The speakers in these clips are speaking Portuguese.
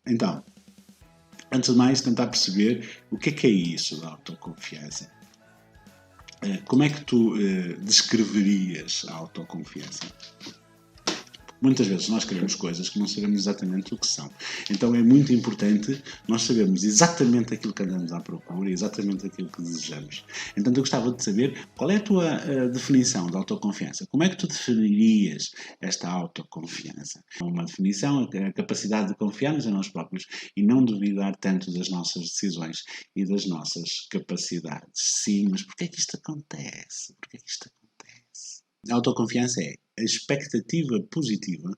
Então, antes de mais, tentar perceber o que é isso da autoconfiança. Como é que tu descreverias a autoconfiança? Muitas vezes nós queremos coisas que não sabemos exatamente o que são. Então é muito importante nós sabermos exatamente aquilo que andamos à procura, exatamente aquilo que desejamos. Então eu gostava de saber qual é a tua definição de autoconfiança. Como é que tu definirias esta autoconfiança? Uma definição, a capacidade de confiarmos em nós próprios e não duvidar tanto das nossas decisões e das nossas capacidades. Sim, mas porquê é que isto acontece? Porquê é que isto acontece? A autoconfiança é a expectativa positiva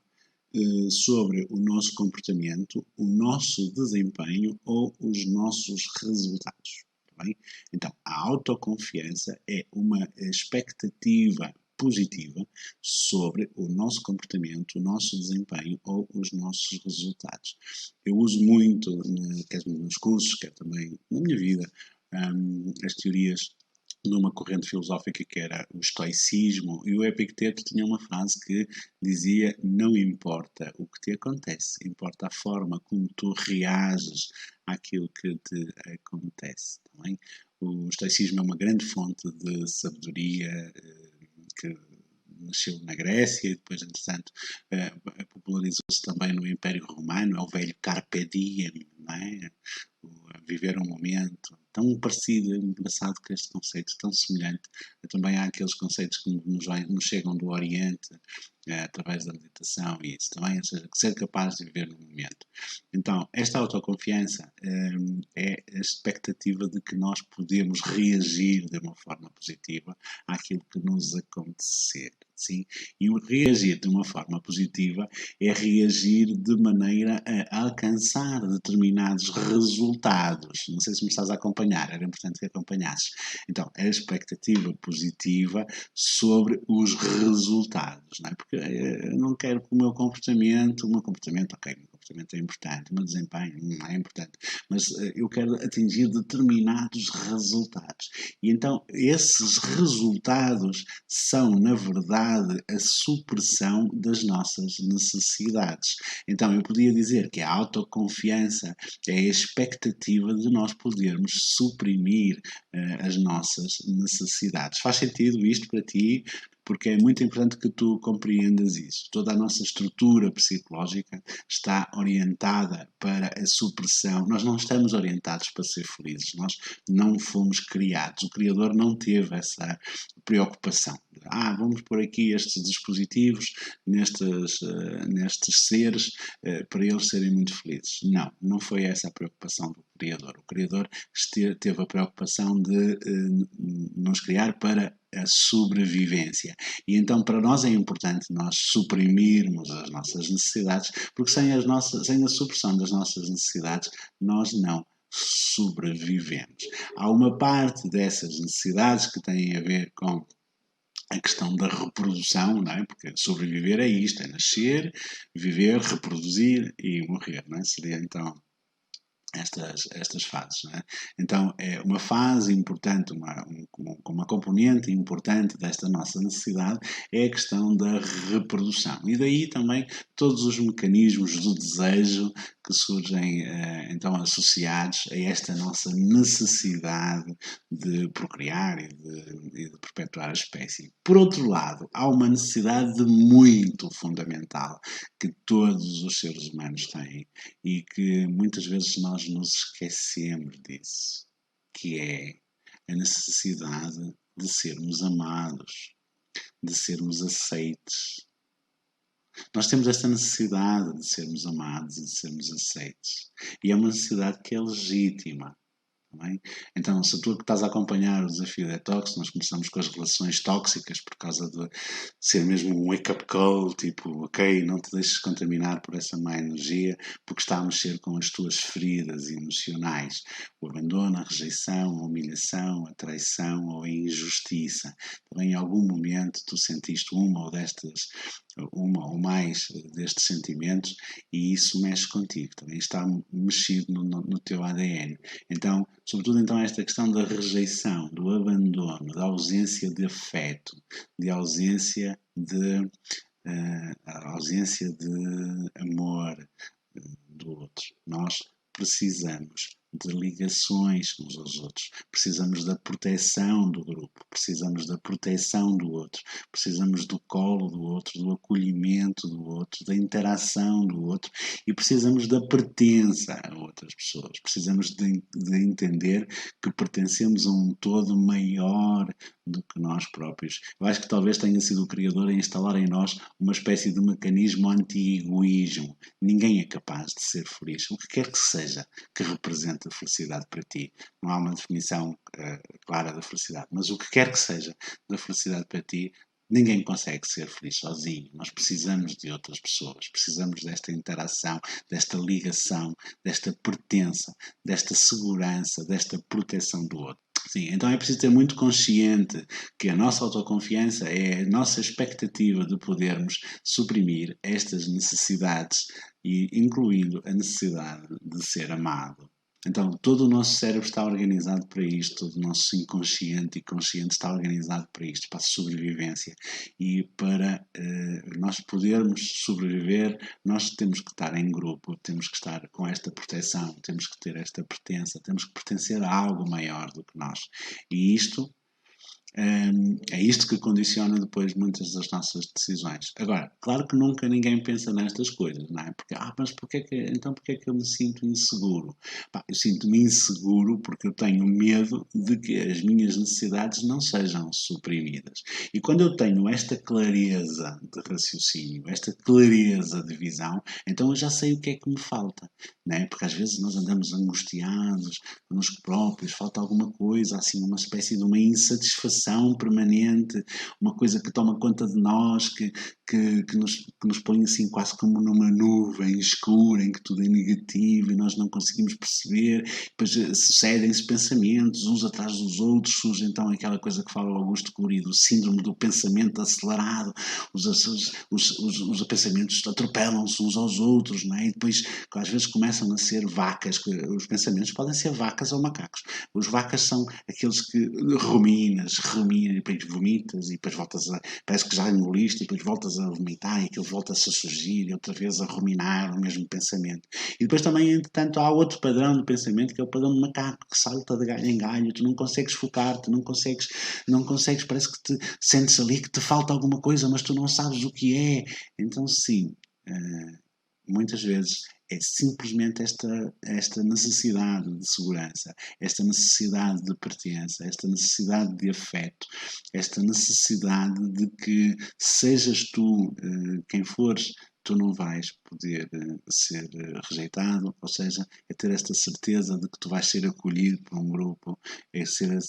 sobre o nosso comportamento, o nosso desempenho ou os nossos resultados. Bem? Então, a autoconfiança é uma expectativa positiva sobre o nosso comportamento, o nosso desempenho ou os nossos resultados. Eu uso muito, quer nos cursos, quer também na minha vida, as teorias numa corrente filosófica que era o estoicismo, e o Epicteto tinha uma frase que dizia: não importa o que te acontece, importa a forma como tu reages àquilo que te acontece. Também o estoicismo é uma grande fonte de sabedoria que nasceu na Grécia e depois, entretanto, popularizou-se também no Império Romano. É o velho carpe diem, não é? Viver um momento tão parecido, engraçado que este conceito tão semelhante. Também há aqueles conceitos que nos chegam do Oriente, através da meditação e isso também, ou seja, ser capaz de viver no momento. Então, esta autoconfiança é a expectativa de que nós podemos reagir de uma forma positiva àquilo que nos acontecer. Sim? E o reagir de uma forma positiva é reagir de maneira a alcançar determinados resultados. Não sei se me estás a acompanhar, era importante que acompanhasses. Então, é a expectativa positiva sobre os resultados, não é? Porque eu não quero que o meu comportamento, ok, o meu comportamento é importante, o meu desempenho não é importante, mas eu quero atingir determinados resultados. E então, esses resultados são, na verdade, a supressão das nossas necessidades. Então, eu podia dizer que a autoconfiança é a expectativa de nós podermos suprimir as nossas necessidades. Faz sentido isto para ti? Porque é muito importante que tu compreendas isso. Toda a nossa estrutura psicológica está orientada para a supressão. Nós não estamos orientados para ser felizes. Nós não fomos criados. O Criador não teve essa preocupação. Vamos pôr aqui estes dispositivos nestes seres para eles serem muito felizes. Não, não foi essa a preocupação do Criador. O Criador teve a preocupação de nos criar para a sobrevivência. E então para nós é importante nós suprimirmos as nossas necessidades, porque sem a supressão das nossas necessidades nós não sobrevivemos. Há uma parte dessas necessidades que têm a ver com a questão da reprodução, não é? Porque sobreviver é isto, é nascer, viver, reproduzir e morrer, não é? Seria então estas fases, não é? Então é uma fase importante, uma componente importante desta nossa necessidade é a questão da reprodução. E daí também todos os mecanismos do desejo que surgem então associados a esta nossa necessidade de procriar e de perpetuar a espécie. Por outro lado, há uma necessidade muito fundamental que todos os seres humanos têm e que muitas vezes nós nos esquecemos disso, que é a necessidade de sermos amados, de sermos aceites. Nós temos esta necessidade de sermos amados e de sermos aceites. E é uma necessidade que é legítima. Bem? Então, se tu estás a acompanhar o desafio Detox, nós começamos com as relações tóxicas por causa de ser mesmo um wake-up call, tipo, ok, não te deixes contaminar por essa má energia, porque está a mexer com as tuas feridas emocionais. O abandono, a rejeição, a humilhação, a traição ou a injustiça. Também em algum momento tu sentiste uma ou mais destes sentimentos e isso mexe contigo, também está mexido no teu ADN. Então, sobretudo então esta questão da rejeição, do abandono, da ausência de afeto, de ausência de amor, do outro. Nós precisamos de ligações uns aos outros, precisamos da proteção do grupo, precisamos da proteção do outro, precisamos do colo do outro, do acolhimento do outro, da interação do outro e precisamos da pertença a outras pessoas. Precisamos de entender que pertencemos a um todo maior do que nós próprios. Eu acho que talvez tenha sido o Criador a instalar em nós uma espécie de mecanismo anti-egoísmo. Ninguém é capaz de ser feliz, o que quer que seja que represente a felicidade para ti. Não há uma definição clara da felicidade, mas o que quer que seja da felicidade para ti, ninguém consegue ser feliz sozinho. Nós precisamos de outras pessoas, precisamos desta interação, desta ligação, desta pertença, desta segurança, desta proteção do outro. Sim, então é preciso ter muito consciente que a nossa autoconfiança é a nossa expectativa de podermos suprimir estas necessidades, e incluindo a necessidade de ser amado. Então, todo o nosso cérebro está organizado para isto, todo o nosso inconsciente e consciente está organizado para isto, para a sobrevivência. E para nós podermos sobreviver, nós temos que estar em grupo, temos que estar com esta proteção, temos que ter esta pertença, temos que pertencer a algo maior do que nós. E isto é isto que condiciona depois muitas das nossas decisões. Agora, claro que nunca ninguém pensa nestas coisas, não é? Porque, mas porquê é que eu me sinto inseguro? Eu sinto-me inseguro porque eu tenho medo de que as minhas necessidades não sejam suprimidas. E quando eu tenho esta clareza de raciocínio, esta clareza de visão, então eu já sei o que é que me falta, não é? Porque às vezes nós andamos angustiados, nos próprios, falta alguma coisa, assim, uma espécie de uma insatisfação permanente, uma coisa que toma conta de nós, que nos põe assim quase como numa nuvem escura em que tudo é negativo e nós não conseguimos perceber, depois sucedem-se pensamentos uns atrás dos outros, surge então aquela coisa que fala o Augusto Cury do síndrome do pensamento acelerado, os pensamentos atropelam-se uns aos outros, não é? E depois às vezes começam a ser vacas, os pensamentos podem ser vacas ou macacos. Os vacas são aqueles que ruminas, e depois vomitas e depois voltas a, parece que já engoliste e depois voltas a vomitar e aquilo volta-se a surgir e outra vez a ruminar o mesmo pensamento. E depois também, entretanto, há outro padrão de pensamento que é o padrão do macaco que salta de galho em galho, tu não consegues focar-te, não consegues, parece que te sentes ali que te falta alguma coisa, mas tu não sabes o que é. Então sim, muitas vezes é simplesmente esta necessidade de segurança, esta necessidade de pertença, esta necessidade de afeto, esta necessidade de que sejas tu quem fores, tu não vais poder ser rejeitado, ou seja, é ter esta certeza de que tu vais ser acolhido por um grupo, é ser a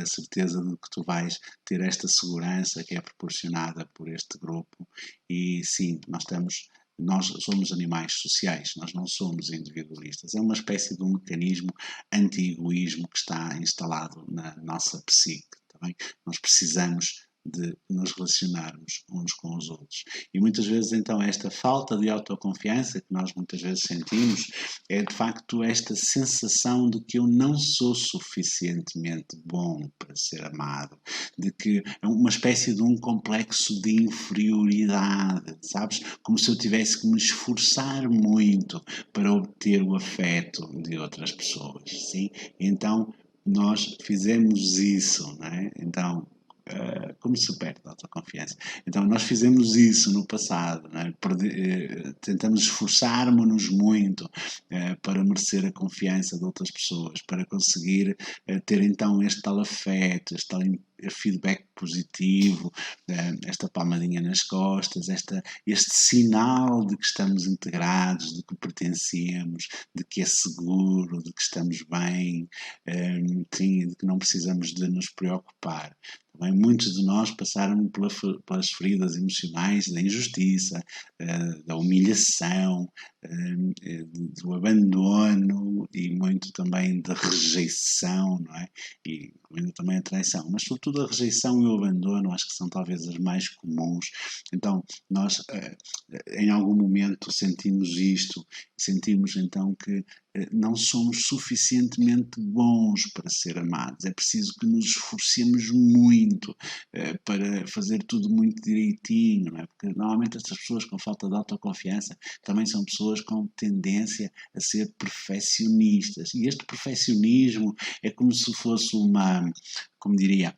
certeza de que tu vais ter esta segurança que é proporcionada por este grupo. E sim, nós somos animais sociais, nós não somos individualistas. É uma espécie de um mecanismo anti-egoísmo que está instalado na nossa psique. Tá bem? Nós precisamos de nos relacionarmos uns com os outros. E muitas vezes, então, esta falta de autoconfiança que nós muitas vezes sentimos é, de facto, esta sensação de que eu não sou suficientemente bom para ser amado, de que é uma espécie de um complexo de inferioridade, sabes? Como se eu tivesse que me esforçar muito para obter o afeto de outras pessoas, sim? Então, nós fizemos isso, não é? Então, como se perde a autoconfiança. Então, nós fizemos isso no passado, não é? Tentamos esforçarmos-nos muito para merecer a confiança de outras pessoas, para conseguir ter então este tal afeto, este tal feedback positivo, esta palmadinha nas costas, este sinal de que estamos integrados, de que pertencemos, de que é seguro, de que estamos bem, sim, de que não precisamos de nos preocupar. Também muitos de nós passaram pelas feridas emocionais da injustiça, da humilhação, do abandono e muito também da rejeição, não é? E também a traição, mas sobretudo a rejeição e o abandono acho que são talvez as mais comuns. Então nós em algum momento sentimos isto, sentimos então que não somos suficientemente bons para ser amados, é preciso que nos esforcemos muito muito, para fazer tudo muito direitinho, não é? Porque normalmente estas pessoas com falta de autoconfiança também são pessoas com tendência a ser perfeccionistas. E este perfeccionismo é como se fosse como diria,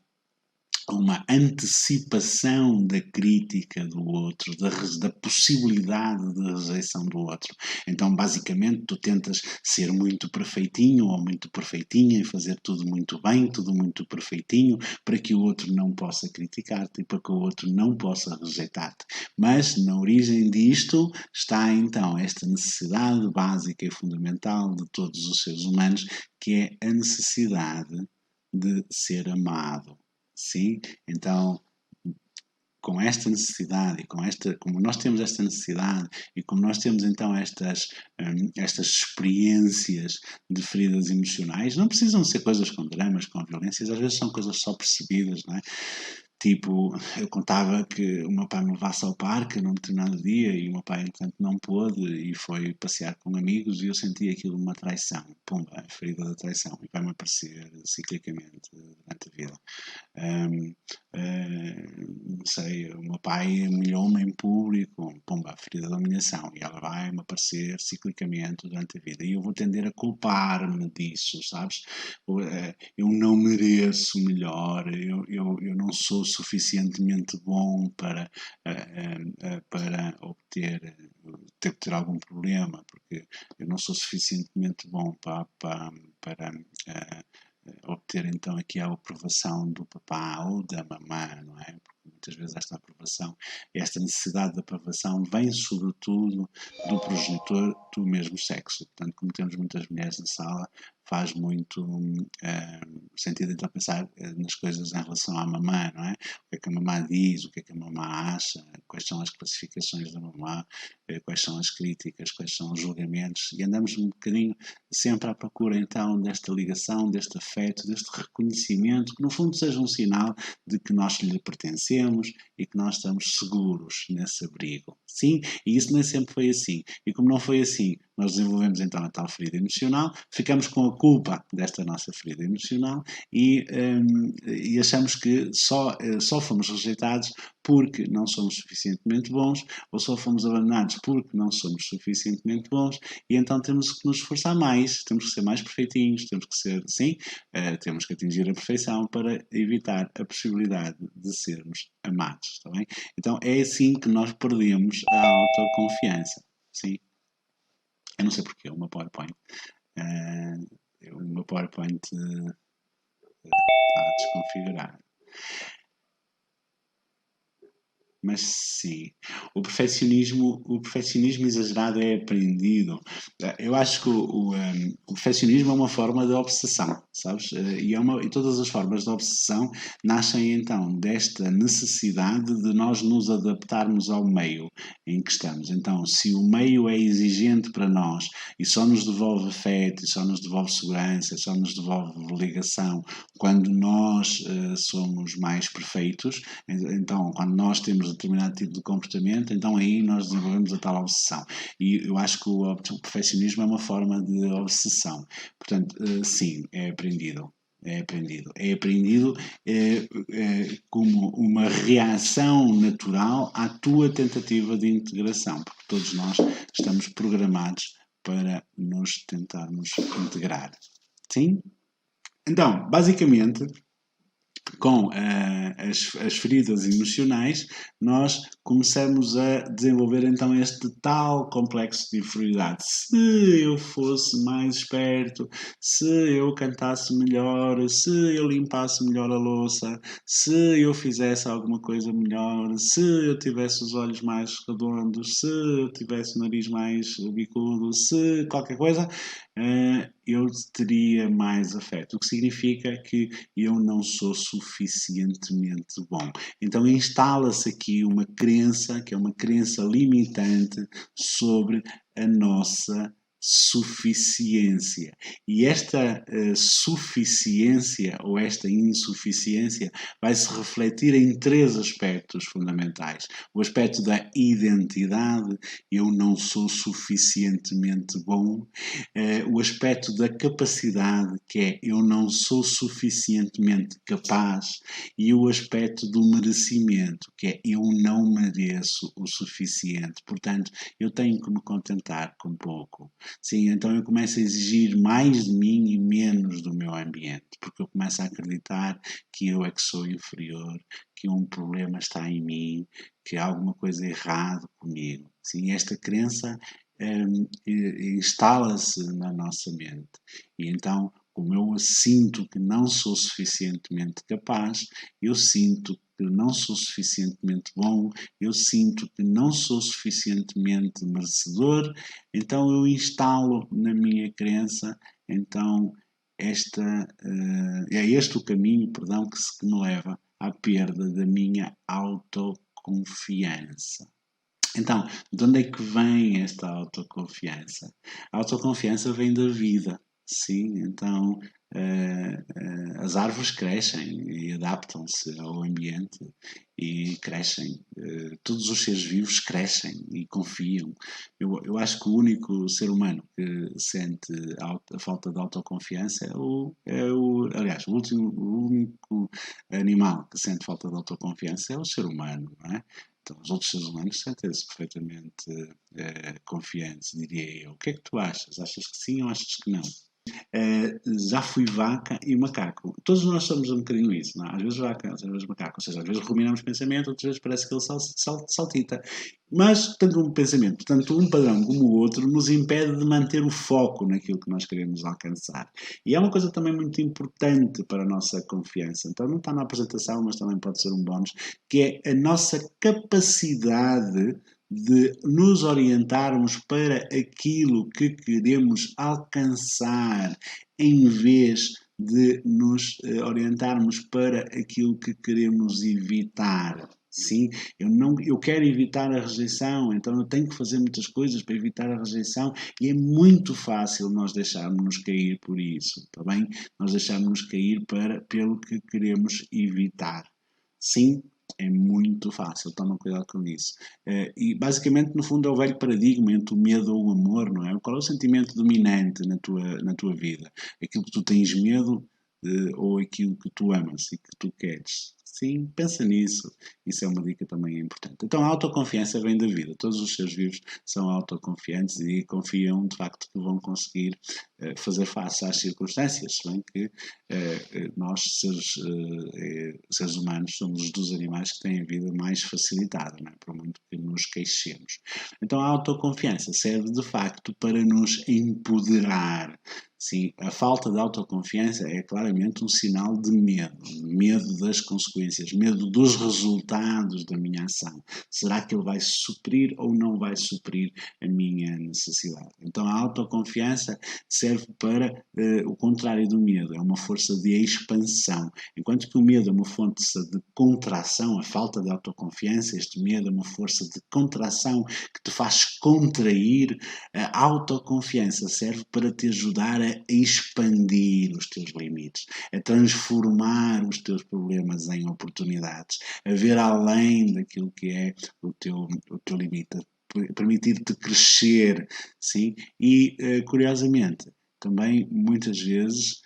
uma antecipação da crítica do outro, da possibilidade de rejeição do outro. Então, basicamente, tu tentas ser muito perfeitinho ou muito perfeitinha e fazer tudo muito bem, tudo muito perfeitinho, para que o outro não possa criticar-te e para que o outro não possa rejeitar-te. Mas, na origem disto, está então esta necessidade básica e fundamental de todos os seres humanos, que é a necessidade de ser amado. Sim, então com esta necessidade e como nós temos esta necessidade e como nós temos então estas experiências de feridas emocionais, não precisam ser coisas com dramas, com violências, às vezes são coisas só percebidas, não é? Tipo, eu contava que o meu pai me levasse ao parque num determinado dia e o meu pai, entanto, não pôde e foi passear com amigos e eu senti aquilo uma traição. Pumba, a ferida da traição. E vai-me aparecer ciclicamente durante a vida. Não sei, o meu pai humilhou-me em público, pumba, a ferida da humilhação. E ela vai-me aparecer ciclicamente durante a vida. E eu vou tender a culpar-me disso, sabes? Eu não mereço melhor, eu não sou suficientemente bom para ter algum problema, porque eu não sou suficientemente bom para obter então aqui a aprovação do papá ou da mamã, não é? Porque muitas vezes esta aprovação, esta necessidade de aprovação vem sobretudo do progenitor do mesmo sexo. Portanto, como temos muitas mulheres na sala, faz muito sentido então pensar nas coisas em relação à mamã, não é? O que é que a mamã diz, o que é que a mamã acha, quais são as classificações da mamã, quais são as críticas, quais são os julgamentos, e andamos um bocadinho sempre à procura então desta ligação, deste afeto, deste reconhecimento, que no fundo seja um sinal de que nós lhe pertencemos e que nós estamos seguros nesse abrigo. Sim, e isso nem sempre foi assim. E como não foi assim, nós desenvolvemos então a tal ferida emocional, ficamos com a culpa desta nossa ferida emocional e achamos que só fomos rejeitados porque não somos suficientemente bons ou só fomos abandonados porque não somos suficientemente bons e então temos que nos esforçar mais, temos que ser mais perfeitinhos, temos que ser, sim, temos que atingir a perfeição para evitar a possibilidade de sermos amados, está bem? Então é assim que nós perdemos a autoconfiança, sim. Eu não sei porquê, o meu PowerPoint está desconfigurado. Mas sim, o perfeccionismo exagerado é aprendido. Eu acho que o perfeccionismo é uma forma de obsessão, sabes? E todas as formas de obsessão nascem então desta necessidade de nós nos adaptarmos ao meio em que estamos. Então, se o meio é exigente para nós e só nos devolve afeto, e só nos devolve segurança, e só nos devolve ligação quando nós somos mais perfeitos, então quando nós temos determinado tipo de comportamento, então aí nós desenvolvemos a tal obsessão. E eu acho que o perfeccionismo é uma forma de obsessão. Portanto, sim, é aprendido. É aprendido como uma reação natural à tua tentativa de integração, porque todos nós estamos programados para nos tentarmos integrar. Sim? Então, basicamente, com as feridas emocionais, nós começamos a desenvolver então este tal complexo de inferioridade. Se eu fosse mais esperto, se eu cantasse melhor, se eu limpasse melhor a louça, se eu fizesse alguma coisa melhor, se eu tivesse os olhos mais redondos, se eu tivesse o nariz mais bicudo, se qualquer coisa, eu teria mais afeto. O que significa que eu não sou suficientemente bom. Então instala-se aqui uma crença, que é uma crença limitante sobre a nossa suficiência. E esta suficiência ou esta insuficiência vai se refletir em três aspectos fundamentais. O aspecto da identidade, eu não sou suficientemente bom. O aspecto da capacidade, que é eu não sou suficientemente capaz. E o aspecto do merecimento, que é eu não mereço o suficiente. Portanto, eu tenho que me contentar com pouco. Sim, então eu começo a exigir mais de mim e menos do meu ambiente, porque eu começo a acreditar que eu é que sou inferior, que um problema está em mim, que há alguma coisa errada comigo. Sim, esta crença instala-se na nossa mente. E então, como eu sinto que não sou suficientemente capaz, eu sinto que não sou suficientemente bom, eu sinto que não sou suficientemente merecedor, então eu instalo na minha crença, então é este o caminho, perdão, que me leva à perda da minha autoconfiança. Então, de onde é que vem esta autoconfiança? A autoconfiança vem da vida, sim. Então, as árvores crescem e adaptam-se ao ambiente e crescem. Todos os seres vivos crescem e confiam. Eu acho que o único ser humano que sente a falta de autoconfiança aliás, o único animal que sente falta de autoconfiança é o ser humano, não é? Então, os outros seres humanos sentem-se perfeitamente confiantes, diria eu. O que é que tu achas? Achas que sim ou achas que não? Já fui vaca e macaco. Todos nós somos um bocadinho isso, não é? Às vezes vaca, às vezes macaco. Ou seja, às vezes ruminamos pensamento, outras vezes parece que ele saltita. Mas, tanto um pensamento, tanto um padrão como o outro, nos impede de manter o foco naquilo que nós queremos alcançar. E é uma coisa também muito importante para a nossa confiança. Então, não está na apresentação, mas também pode ser um bónus, que é a nossa capacidade de nos orientarmos para aquilo que queremos alcançar, em vez de nos orientarmos para aquilo que queremos evitar. Sim, eu quero evitar a rejeição, então eu tenho que fazer muitas coisas para evitar a rejeição e é muito fácil nós deixarmos-nos cair por isso, está bem? Nós deixarmos-nos cair pelo que queremos evitar. Sim, é muito fácil, toma cuidado com isso. E basicamente, no fundo, é o velho paradigma entre o medo ou o amor, não é? Qual é o sentimento dominante na tua vida? Aquilo que tu tens medo ou aquilo que tu amas e que tu queres? Sim, pensa nisso. Isso é uma dica também importante. Então, a autoconfiança vem da vida. Todos os seres vivos são autoconfiantes e confiam, de facto, que vão conseguir fazer face às circunstâncias, se bem que nós, seres humanos, somos dos animais que têm a vida mais facilitada, não é? Por muito que nos queixemos. Então, a autoconfiança serve, de facto, para nos empoderar. Sim, a falta de autoconfiança é claramente um sinal de medo. Medo das consequências, medo dos resultados da minha ação. Será que ele vai suprir ou não vai suprir a minha necessidade? Então, a autoconfiança serve para o contrário do medo, é uma força de expansão. Enquanto que o medo é uma força de contração, a falta de autoconfiança, este medo é uma força de contração que te faz contrair. A autoconfiança serve para te ajudar a expandir os teus limites, a transformar os teus problemas em oportunidades, a ver além daquilo que é o teu limite, permitir-te crescer, sim? E, curiosamente, também muitas vezes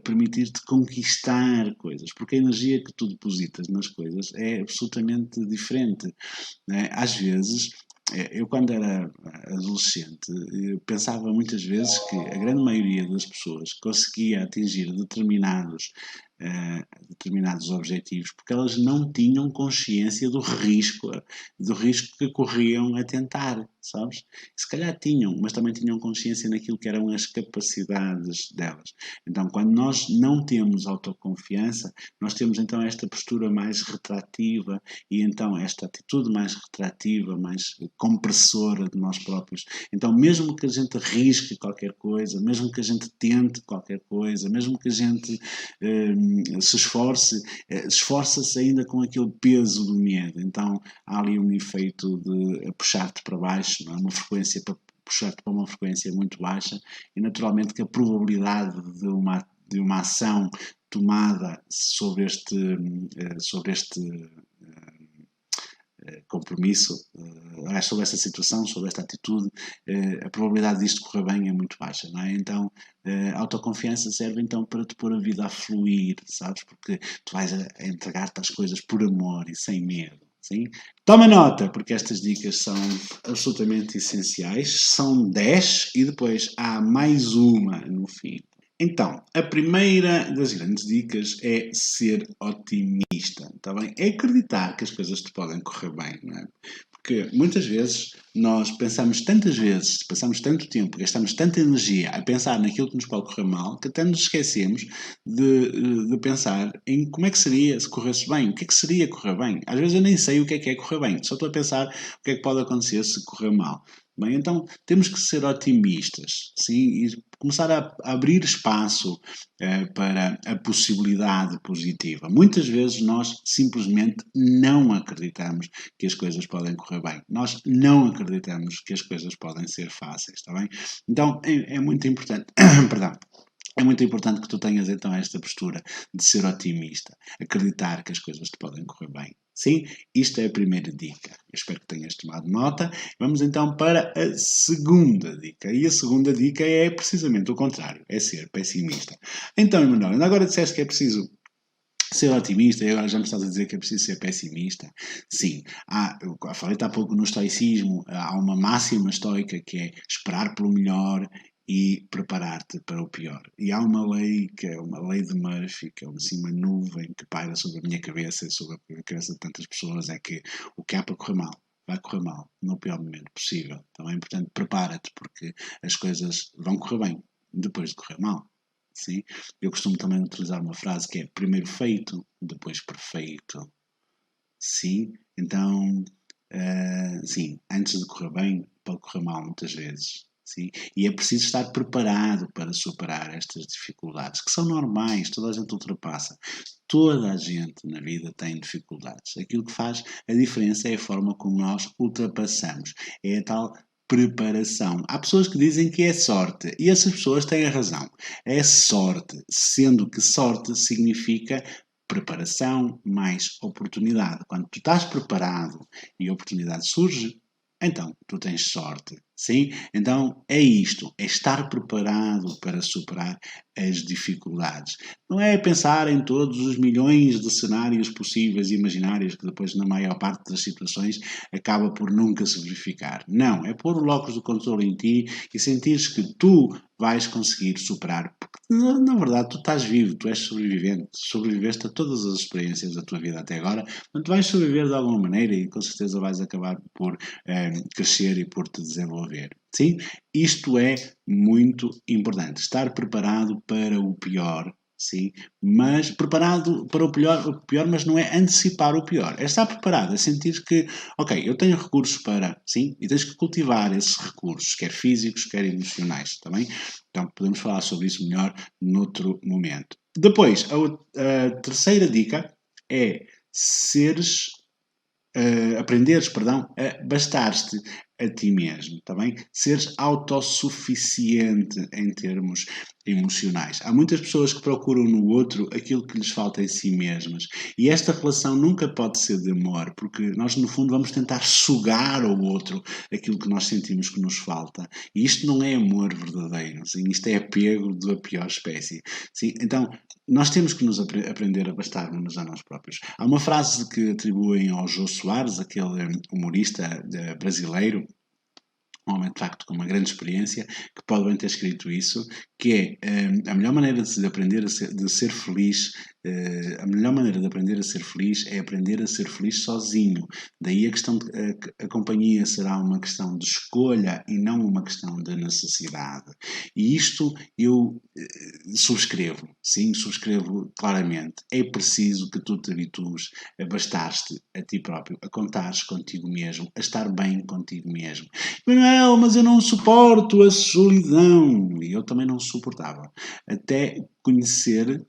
permitir-te conquistar coisas, porque a energia que tu depositas nas coisas é absolutamente diferente, né? Às vezes, eu quando era adolescente, pensava muitas vezes que a grande maioria das pessoas conseguia atingir determinados objetivos porque elas não tinham consciência do risco que corriam a tentar, sabes? Se calhar tinham, mas também tinham consciência naquilo que eram as capacidades delas. Então, quando nós não temos autoconfiança, nós temos então esta postura mais retrativa e então esta atitude mais retrativa, mais compressora de nós próprios. Então, mesmo que a gente arrisque qualquer coisa, mesmo que a gente tente qualquer coisa, mesmo que a gente se esforça-se ainda com aquele peso do medo. Então, há ali um efeito de puxar-te para baixo, não é? Uma frequência puxar-te para uma frequência muito baixa e naturalmente que a probabilidade de uma ação tomada sobre este compromisso, sobre essa situação, sobre esta atitude, a probabilidade disto correr bem é muito baixa, não é? Então, a autoconfiança serve então para te pôr a vida a fluir, sabes? Porque tu vais a entregar-te às coisas por amor e sem medo. Sim? Toma nota, porque estas dicas são absolutamente essenciais. São 10 e depois há mais uma no fim. Então, a primeira das grandes dicas é ser otimista, tá bem? É acreditar que as coisas te podem correr bem, não é? Porque muitas vezes nós pensamos tantas vezes, passamos tanto tempo, gastamos tanta energia a pensar naquilo que nos pode correr mal, que até nos esquecemos de pensar em como é que seria se corresse bem, o que é que seria correr bem. Às vezes eu nem sei o que é correr bem, só estou a pensar o que é que pode acontecer se correr mal. Bem, então temos que ser otimistas, sim, e começar a abrir espaço para a possibilidade positiva. Muitas vezes nós simplesmente não acreditamos que as coisas podem correr bem. Nós não acreditamos que as coisas podem ser fáceis, está bem? Então é muito importante, perdão, é muito importante que tu tenhas então esta postura de ser otimista, acreditar que as coisas te podem correr bem. Sim, isto é a primeira dica. Eu espero que tenhas tomado nota. Vamos então para a segunda dica. E a segunda dica é precisamente o contrário, é ser pessimista. Então, Emanuel, ainda agora disseste que é preciso ser otimista e agora já me estás a dizer que é preciso ser pessimista. Sim, eu falei há pouco no estoicismo, há uma máxima estoica que é esperar pelo melhor e preparar-te para o pior. E há uma lei, que é uma lei de Murphy, que é assim, uma nuvem que paira sobre a minha cabeça e sobre a cabeça de tantas pessoas, é que o que há para correr mal, vai correr mal, no pior momento possível. Também, portanto, prepara-te, porque as coisas vão correr bem depois de correr mal. Sim? Eu costumo também utilizar uma frase que é primeiro feito, depois perfeito. Sim? Então, sim, antes de correr bem, pode correr mal muitas vezes. Sim? E é preciso estar preparado para superar estas dificuldades, que são normais, toda a gente ultrapassa. Toda a gente na vida tem dificuldades. Aquilo que faz a diferença é a forma como nós ultrapassamos. É a tal preparação. Há pessoas que dizem que é sorte e essas pessoas têm a razão. É sorte, sendo que sorte significa preparação mais oportunidade. Quando tu estás preparado e a oportunidade surge, então tu tens sorte. Sim? Então é isto, é estar preparado para superar as dificuldades. Não é pensar em todos os milhões de cenários possíveis e imaginários que depois, na maior parte das situações, acaba por nunca se verificar. Não, é pôr o locus do controle em ti e sentires que tu vais conseguir superar. Porque, na verdade, tu estás vivo, tu és sobrevivente, sobreviveste a todas as experiências da tua vida até agora, portanto vais sobreviver de alguma maneira e com certeza vais acabar por crescer e por te desenvolver. Sim? Isto é muito importante. Estar preparado para o pior, sim? Mas preparado para o pior, mas não é antecipar o pior. É estar preparado, é sentir que, ok, eu tenho recursos para, sim? E tens que cultivar esses recursos, quer físicos, quer emocionais, também. Então podemos falar sobre isso melhor noutro momento. Depois, a terceira dica é aprenderes, perdão, a bastar-te a ti mesmo, tá bem? Seres autossuficiente em termos emocionais. Há muitas pessoas que procuram no outro aquilo que lhes falta em si mesmas. E esta relação nunca pode ser de amor, porque nós, no fundo, vamos tentar sugar ao outro aquilo que nós sentimos que nos falta. E isto não é amor verdadeiro, sim? Isto é apego da pior espécie. Sim? Então, nós temos que nos aprender a bastar-nos a nós próprios. Há uma frase que atribuem ao Jô Soares, aquele humorista brasileiro, um homem de facto com uma grande experiência, que pode bem ter escrito isso, que é a melhor maneira de aprender de ser feliz, a melhor maneira de aprender a ser feliz é aprender a ser feliz sozinho. Daí a questão de a companhia será uma questão de escolha e não uma questão de necessidade. E isto eu subscrevo, sim, subscrevo claramente. É preciso que tu te habitues a bastar-te a ti próprio, a contares contigo mesmo, a estar bem contigo mesmo. Manuel, mas eu não suporto a solidão. E eu também não suportava. Até conhecer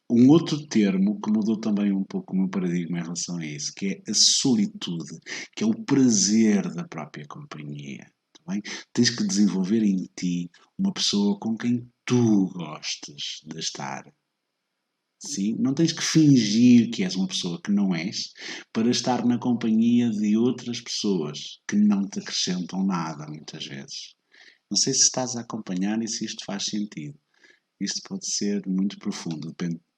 um outro termo que mudou também um pouco o meu paradigma em relação a isso, que é a solitude, que é o prazer da própria companhia. tá bem? Tens que desenvolver em ti uma pessoa com quem tu gostes de estar. Sim? Não tens que fingir que és uma pessoa que não és para estar na companhia de outras pessoas que não te acrescentam nada, muitas vezes. Não sei se estás a acompanhar e se isto faz sentido. Isto pode ser muito profundo,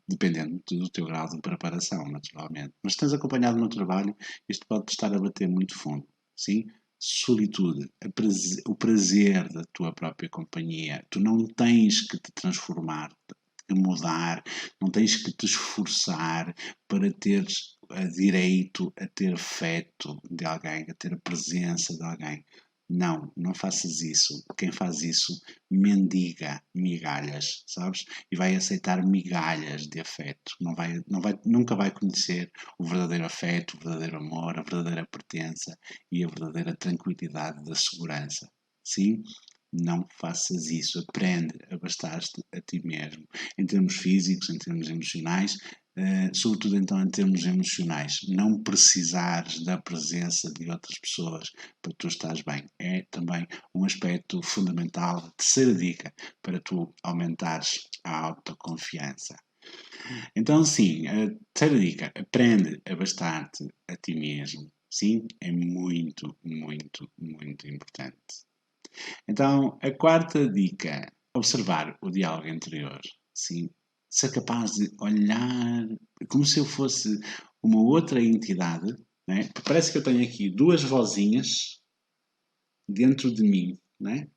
dependendo do teu grau de preparação, naturalmente. Mas se tens acompanhado o meu trabalho, isto pode estar a bater muito fundo. Sim? Solitude, o prazer da tua própria companhia. Tu não tens que te transformar, que mudar, não tens que te esforçar para teres direito a ter afeto de alguém, a ter a presença de alguém. Não, não faças isso. Quem faz isso mendiga migalhas, sabes? E vai aceitar migalhas de afeto. Nunca vai conhecer o verdadeiro afeto, o verdadeiro amor, a verdadeira pertença e a verdadeira tranquilidade da segurança. Sim? Não faças isso. Aprende a bastar-te a ti mesmo. Em termos físicos, em termos emocionais, sobretudo então em termos emocionais. Não precisares da presença de outras pessoas para tu estares bem. É também um aspecto fundamental. Terceira dica para tu aumentares a autoconfiança. Então, sim, a terceira dica, aprende a bastar-te a ti mesmo. Sim, é muito, muito, muito importante. Então, a quarta dica, observar o diálogo interior. Sim, ser capaz de olhar como se eu fosse uma outra entidade, né? Parece que eu tenho aqui duas vozinhas dentro de mim, né?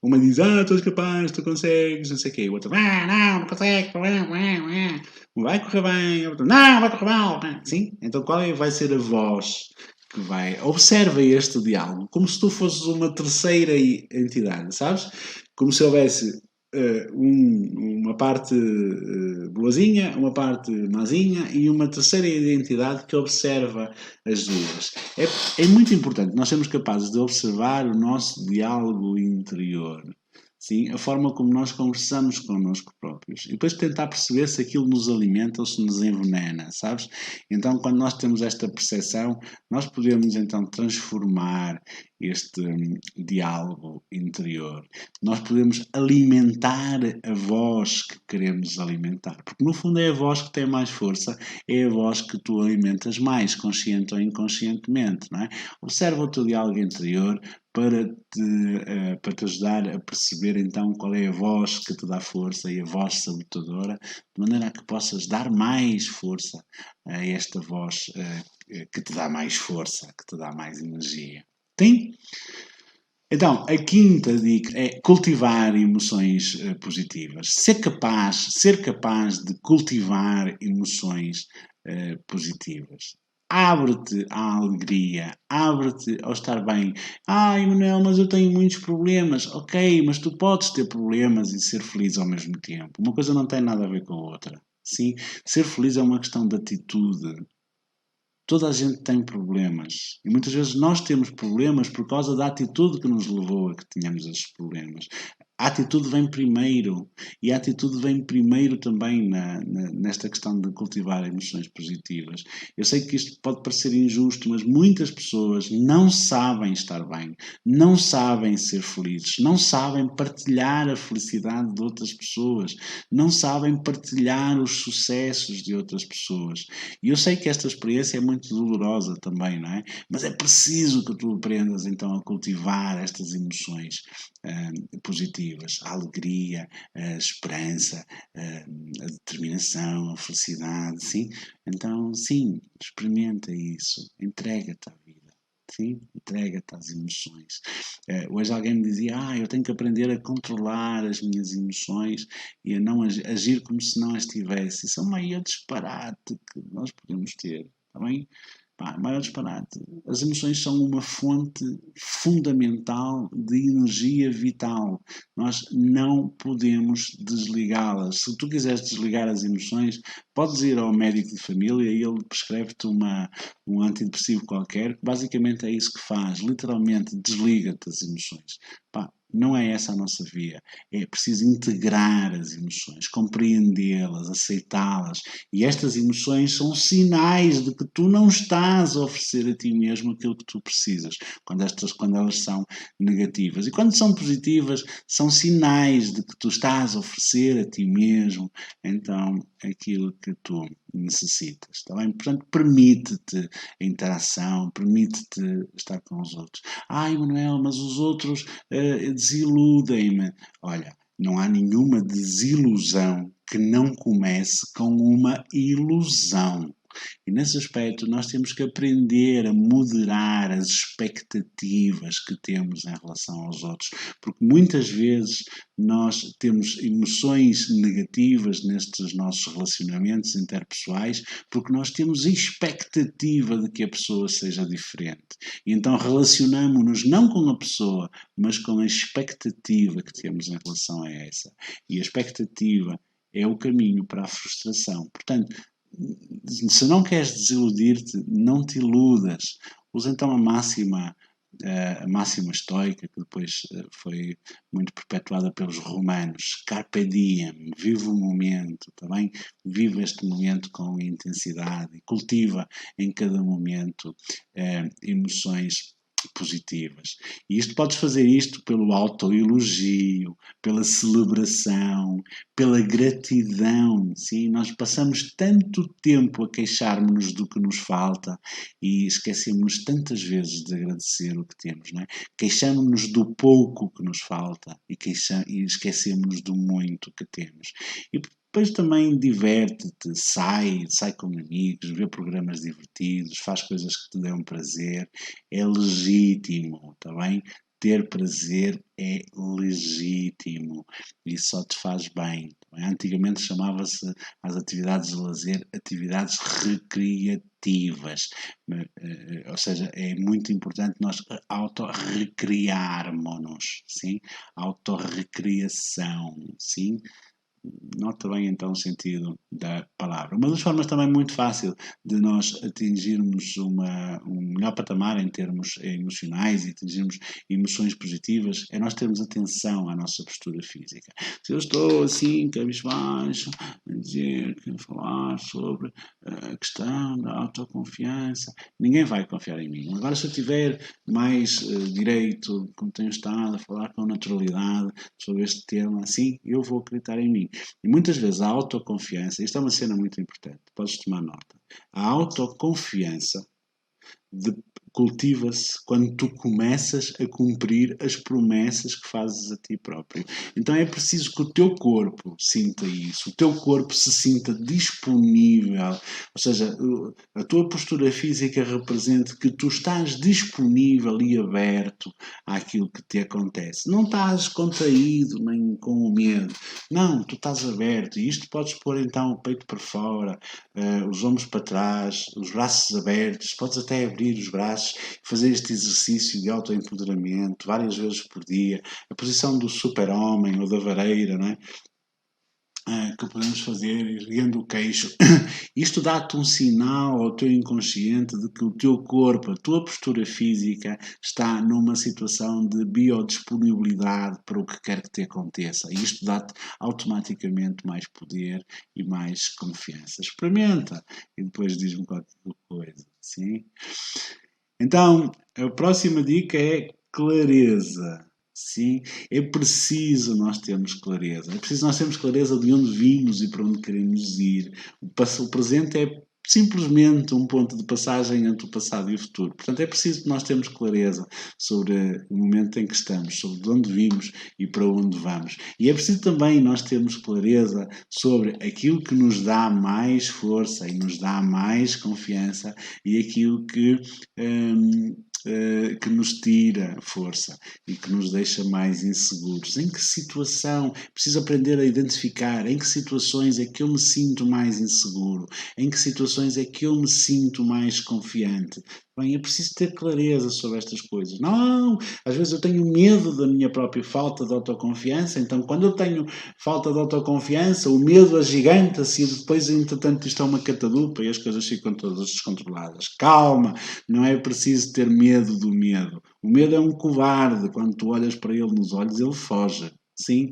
Uma diz, tu és capaz, tu consegues, não sei o quê. O outro, não consegue, vai correr bem. O outro, não, vai correr mal. Sim? Então qual vai ser a voz que vai? Observa este diálogo, como se tu fosses uma terceira entidade, sabes? Como se houvesse uma parte boazinha, uma parte mazinha e uma terceira identidade que observa as duas. É muito importante nós sermos capazes de observar o nosso diálogo interior. Sim, a forma como nós conversamos connosco próprios. E depois tentar perceber se aquilo nos alimenta ou se nos envenena, sabes? Então, quando nós temos esta percepção, nós podemos então transformar este diálogo interior. Nós podemos alimentar a voz que queremos alimentar. Porque no fundo é a voz que tem mais força, é a voz que tu alimentas mais, consciente ou inconscientemente, não é? Observa o teu diálogo interior para te ajudar a perceber então qual é a voz que te dá força e a voz sabotadora, de maneira a que possas dar mais força a esta voz que te dá mais força, que te dá mais energia. Sim? Então, a quinta dica é cultivar emoções positivas. Ser capaz de cultivar emoções positivas. Abre-te à alegria, abre-te ao estar bem. Emanuel, mas eu tenho muitos problemas. Ok, mas tu podes ter problemas e ser feliz ao mesmo tempo. Uma coisa não tem nada a ver com a outra. Sim? Ser feliz é uma questão de atitude. Toda a gente tem problemas. E muitas vezes nós temos problemas por causa da atitude que nos levou a que tenhamos esses problemas. A atitude vem primeiro. E a atitude vem primeiro também nesta questão de cultivar emoções positivas. Eu sei que isto pode parecer injusto, mas muitas pessoas não sabem estar bem, não sabem ser felizes, não sabem partilhar a felicidade de outras pessoas, não sabem partilhar os sucessos de outras pessoas. E eu sei que esta experiência é muito dolorosa também, não é? Mas é preciso que tu aprendas então a cultivar estas emoções positivas, a alegria, a esperança, a determinação, a felicidade, sim? Então, sim, experimenta isso, entrega-te à vida. Sim, entrega-te às emoções. Hoje alguém me dizia, eu tenho que aprender a controlar as minhas emoções e a não agir como se não as tivesse. Isso é o maior disparate que nós podemos ter, está bem? Maior disparate. As emoções são uma fonte fundamental de energia vital. Nós não podemos desligá-las. Se tu quiseres desligar as emoções, podes ir ao médico de família e ele prescreve-te um antidepressivo qualquer. Basicamente é isso que faz. Literalmente desliga-te as emoções. Não é essa a nossa via. É preciso integrar as emoções, compreendê-las, aceitá-las. E estas emoções são sinais de que tu não estás a oferecer a ti mesmo aquilo que tu precisas, quando elas são negativas. E quando são positivas, são sinais de que tu estás a oferecer a ti mesmo, então, aquilo que tu necessitas. Está bem? Portanto, permite-te a interação, permite-te estar com os outros. Ai, Manuel, mas os outros desiludem-me. Olha, não há nenhuma desilusão que não comece com uma ilusão. E nesse aspecto nós temos que aprender a moderar as expectativas que temos em relação aos outros, porque muitas vezes nós temos emoções negativas nestes nossos relacionamentos interpessoais porque nós temos expectativa de que a pessoa seja diferente. E então relacionamos-nos não com a pessoa, mas com a expectativa que temos em relação a essa. E a expectativa é o caminho para a frustração. Portanto, se não queres desiludir-te, não te iludas. Usa então a máxima estoica, que depois foi muito perpetuada pelos romanos: carpe diem, vive o momento, tá bem? Vive este momento com intensidade e cultiva em cada momento emoções positivas. E podes fazer isto pelo autoelogio, pela celebração, pela gratidão. Sim? Nós passamos tanto tempo a queixar-nos do que nos falta e esquecemos tantas vezes de agradecer o que temos. Não é? Queixamos-nos do pouco que nos falta e esquecemos do muito que temos. E depois também diverte-te, sai com amigos, vê programas divertidos, faz coisas que te dão prazer. É legítimo, está bem? Ter prazer é legítimo e só te faz bem. Antigamente chamava-se às atividades de lazer atividades recreativas, ou seja, é muito importante nós autorrecriarmos-nos, sim? Autorrecriação, sim? Nota bem então o sentido da palavra. Uma das formas também muito fácil de nós atingirmos um melhor patamar em termos emocionais e atingirmos emoções positivas é nós termos atenção à nossa postura física. Se eu estou assim, cabisbaixo, a falar sobre a questão da autoconfiança, ninguém vai confiar em mim. Agora, se eu tiver mais direito, como tenho estado a falar com naturalidade sobre este tema, assim, eu vou acreditar em mim. E muitas vezes a autoconfiança, isto é uma cena muito importante, podes tomar nota. A autoconfiança cultiva-se quando tu começas a cumprir as promessas que fazes a ti próprio. Então é preciso que o teu corpo sinta isso, o teu corpo se sinta disponível, ou seja, a tua postura física represente que tu estás disponível e aberto àquilo que te acontece. Não estás contraído nem com medo, não, tu estás aberto e isto podes pôr então o peito para fora, os ombros para trás, os braços abertos, podes até abrir os braços, fazer este exercício de autoempoderamento várias vezes por dia, a posição do super-homem ou da vareira, não é? Que podemos fazer erguendo o queixo. Isto dá-te um sinal ao teu inconsciente de que o teu corpo, a tua postura física está numa situação de biodisponibilidade para o que quer que te aconteça. E isto dá-te automaticamente mais poder e mais confiança. Experimenta e depois diz-me qualquer coisa. Sim? Então, a próxima dica é clareza. Sim, é preciso nós termos clareza. É preciso nós termos clareza de onde vimos e para onde queremos ir. O presente é simplesmente um ponto de passagem entre o passado e o futuro. Portanto, é preciso que nós tenhamos clareza sobre o momento em que estamos, sobre de onde vimos e para onde vamos. E é preciso também nós termos clareza sobre aquilo que nos dá mais força e nos dá mais confiança e aquilo que nos tira força e que nos deixa mais inseguros. Em que situação, preciso aprender a identificar em que situações é que eu me sinto mais inseguro, em que situações é que eu me sinto mais confiante. Bem, é preciso ter clareza sobre estas coisas. Não, às vezes eu tenho medo da minha própria falta de autoconfiança, então quando eu tenho falta de autoconfiança, o medo agiganta-se e depois, entretanto, isto é uma catadupa e as coisas ficam todas descontroladas. Calma, não é preciso ter medo do medo. O medo é um covarde, quando tu olhas para ele nos olhos, ele foge. Sim,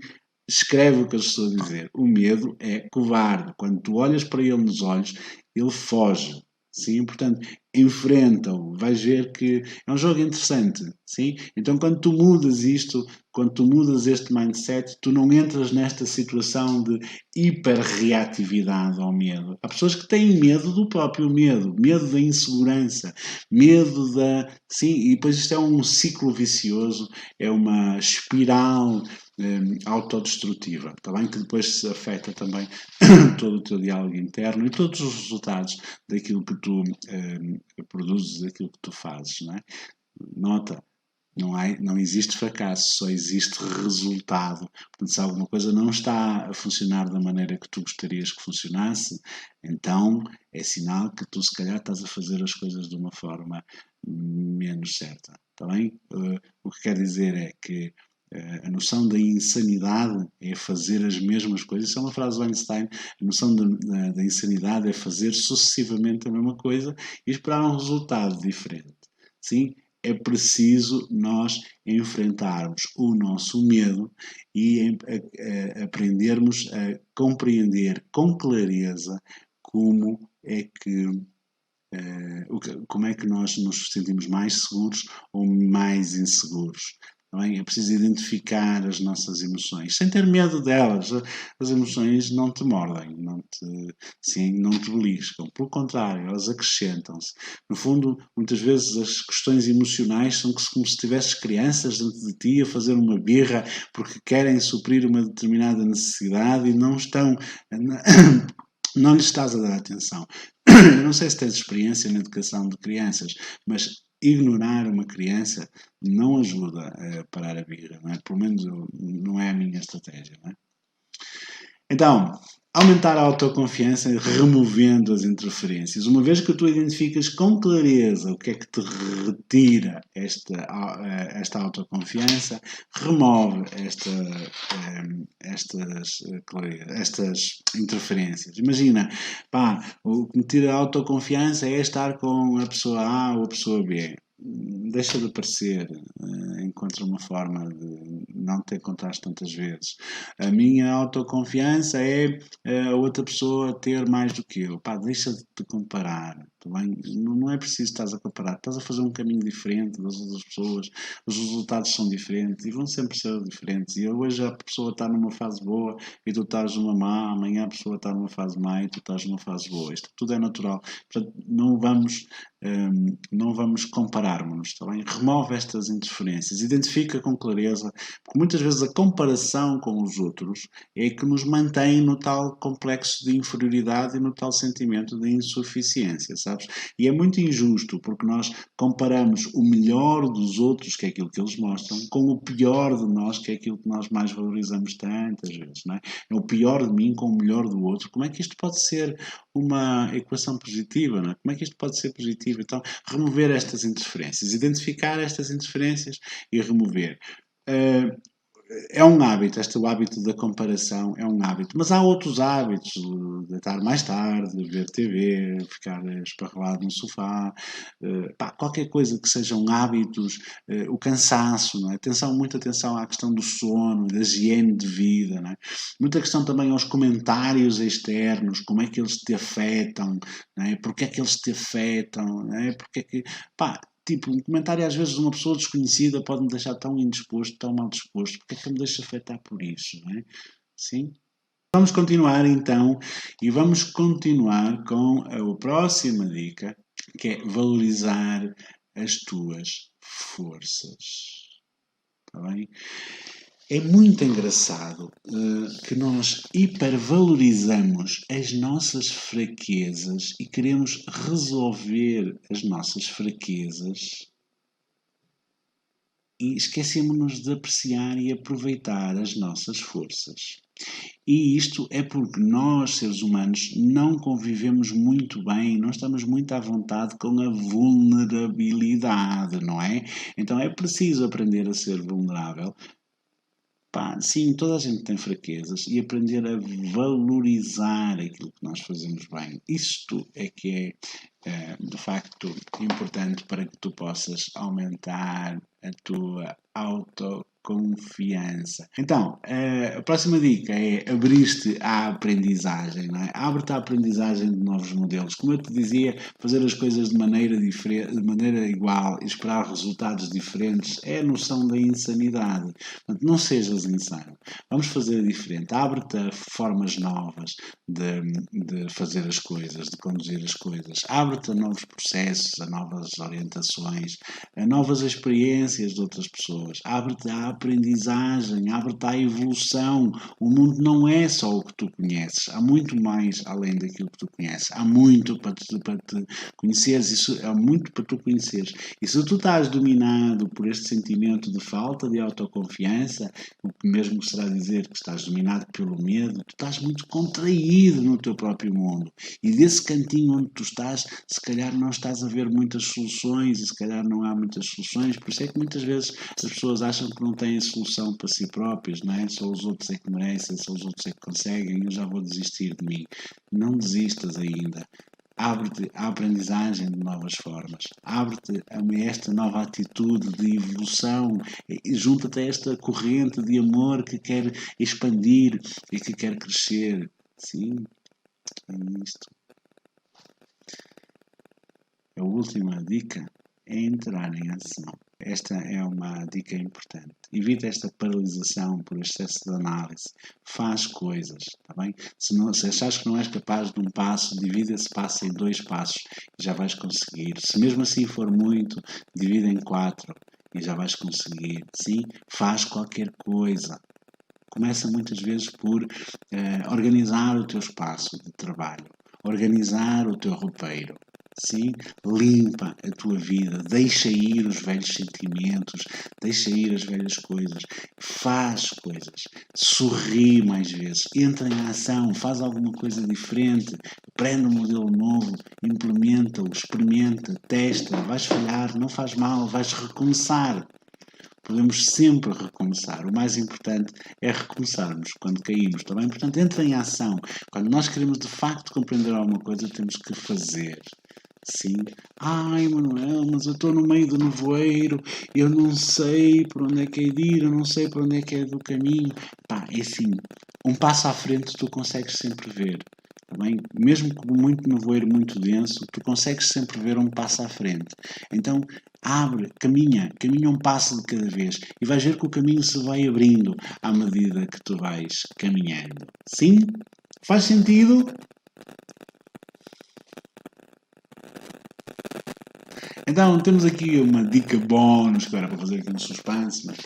escreve o que eu estou a dizer. O medo é covarde. Quando tu olhas para ele nos olhos, ele foge. Sim, portanto, enfrenta-o. Vais ver que é um jogo interessante. Sim? Então, quando tu mudas isto, quando tu mudas este mindset, tu não entras nesta situação de hiperreatividade ao medo. Há pessoas que têm medo do próprio medo, medo da insegurança, medo da. Sim, e depois isto é um ciclo vicioso, é uma espiral autodestrutiva, está bem? Que depois se afeta também todo o teu diálogo interno e todos os resultados daquilo que tu produzes, daquilo que tu fazes, não é? Nota, não existe fracasso, só existe resultado. Portanto, se alguma coisa não está a funcionar da maneira que tu gostarias que funcionasse, então é sinal que tu se calhar estás a fazer as coisas de uma forma menos certa, está bem? O que quer dizer é que a noção da insanidade é fazer as mesmas coisas. Isso é uma frase do Einstein. A noção da insanidade é fazer sucessivamente a mesma coisa e esperar um resultado diferente. Sim, é preciso nós enfrentarmos o nosso medo e aprendermos a compreender com clareza como é que como é que nós nos sentimos mais seguros ou mais inseguros. É preciso identificar as nossas emoções, sem ter medo delas. As emoções não te mordem, não te beliscam. Pelo contrário, elas acrescentam-se. No fundo, muitas vezes as questões emocionais são como se tivesses crianças dentro de ti a fazer uma birra porque querem suprir uma determinada necessidade e não estão... Não lhes estás a dar atenção. Eu não sei se tens experiência na educação de crianças, mas ignorar uma criança não ajuda a parar a birra, não é? Pelo menos não é a minha estratégia, não é? Então, aumentar a autoconfiança removendo as interferências. Uma vez que tu identificas com clareza o que é que te retira esta autoconfiança, remove estas interferências. Imagina, o que me tira a autoconfiança é estar com a pessoa A ou a pessoa B. Deixa de aparecer, encontra uma forma de não te encontrar tantas vezes. A minha autoconfiança é a outra pessoa ter mais do que eu. Deixa de te comparar. Bem? Não é preciso estás a comparar. Estás a fazer um caminho diferente das outras pessoas. Os resultados são diferentes e vão sempre ser diferentes. E hoje a pessoa está numa fase boa e tu estás numa má. Amanhã a pessoa está numa fase má e tu estás numa fase boa. Isto tudo é natural. Portanto, não vamos comparar-nos, está bem? Remove estas interferências, identifica com clareza, porque muitas vezes a comparação com os outros é que nos mantém no tal complexo de inferioridade e no tal sentimento de insuficiência, sabes? E é muito injusto, porque nós comparamos o melhor dos outros, que é aquilo que eles mostram, com o pior de nós, que é aquilo que nós mais valorizamos tantas vezes, não é? É o pior de mim com o melhor do outro. Como é que isto pode ser uma equação positiva, não é? Como é que isto pode ser positivo? Então, remover estas interferências, identificar estas interferências e remover. É um hábito, o hábito da comparação é um hábito, mas há outros hábitos, deitar mais tarde, ver TV, ficar esparrelado no sofá, qualquer coisa que sejam hábitos, o cansaço, não é? Muita atenção à questão do sono, da higiene de vida, não é? Muita questão também aos comentários externos, como é que eles te afetam, não é? Porque é que eles te afetam, não é? Porque é que, tipo, um comentário às vezes de uma pessoa desconhecida pode me deixar tão indisposto, tão mal disposto. Porque é que eu me deixo afetar por isso, não é? Sim? Vamos continuar então e vamos continuar com a próxima dica, que é valorizar as tuas forças. Está bem? É muito engraçado que nós hipervalorizamos as nossas fraquezas e queremos resolver as nossas fraquezas e esquecemos-nos de apreciar e aproveitar as nossas forças. E isto é porque nós, seres humanos, não convivemos muito bem, não estamos muito à vontade com a vulnerabilidade, não é? Então é preciso aprender a ser vulnerável. Pá, sim, toda a gente tem fraquezas e aprender a valorizar aquilo que nós fazemos bem. Isto é que de facto, importante para que tu possas aumentar a tua autoconfiança. Então, a próxima dica é abrir-te à aprendizagem, não é? Abre-te à aprendizagem de novos modelos. Como eu te dizia, fazer as coisas de maneira diferente, de maneira igual e esperar resultados diferentes é a noção da insanidade. Portanto, não sejas insano. Vamos fazer diferente. Abre-te a formas novas de fazer as coisas, de conduzir as coisas. Abre-te a novos processos, a novas orientações, a novas experiências de outras pessoas. Abre-te à aprendizagem, abre-te à evolução. O mundo não é só o que tu conheces. Há muito mais além daquilo que tu conheces. Há muito para te conheceres. Isso é muito para tu conheceres. E se tu estás dominado por este sentimento de falta de autoconfiança, o que mesmo será dizer que estás dominado pelo medo, tu estás muito contraído no teu próprio mundo. E desse cantinho onde tu estás, se calhar não estás a ver muitas soluções e se calhar não há muitas soluções. Por isso é que muitas vezes as pessoas acham que não têm solução para si próprias, não é? Só os outros é que merecem, só os outros é que conseguem, eu já vou desistir de mim. Não desistas ainda. Abre-te à aprendizagem de novas formas, abre-te a esta nova atitude de evolução e junta-te a esta corrente de amor que quer expandir e que quer crescer. Sim, é isto. A última dica é entrar em ação. Esta é uma dica importante. Evita esta paralisação por excesso de análise. Faz coisas, está bem? Se achares que não és capaz de um passo, divide esse passo em 2 passos e já vais conseguir. Se mesmo assim for muito, divide em 4 e já vais conseguir. Sim, faz qualquer coisa. Começa muitas vezes por organizar o teu espaço de trabalho, organizar o teu roupeiro. Sim, limpa a tua vida, deixa ir os velhos sentimentos, deixa ir as velhas coisas, faz coisas, sorri mais vezes, entra em ação, faz alguma coisa diferente, aprende um modelo novo, implementa-o, experimenta, testa, vais falhar, não faz mal, vais recomeçar. Podemos sempre recomeçar. O mais importante é recomeçarmos quando caímos, está bem? Portanto, entra em ação. Quando nós queremos de facto compreender alguma coisa, temos que fazer. Sim. Ai, Manuel, mas eu estou no meio do nevoeiro, eu não sei por onde é que é de ir, eu não sei por onde é que é do caminho. Pá, é assim, um passo à frente tu consegues sempre ver. Também, mesmo com muito nevoeiro muito denso, tu consegues sempre ver um passo à frente. Então, abre, caminha um passo de cada vez e vais ver que o caminho se vai abrindo à medida que tu vais caminhando. Sim? Faz sentido? Então, temos aqui uma dica bónus, que era para fazer aqui um suspense, mas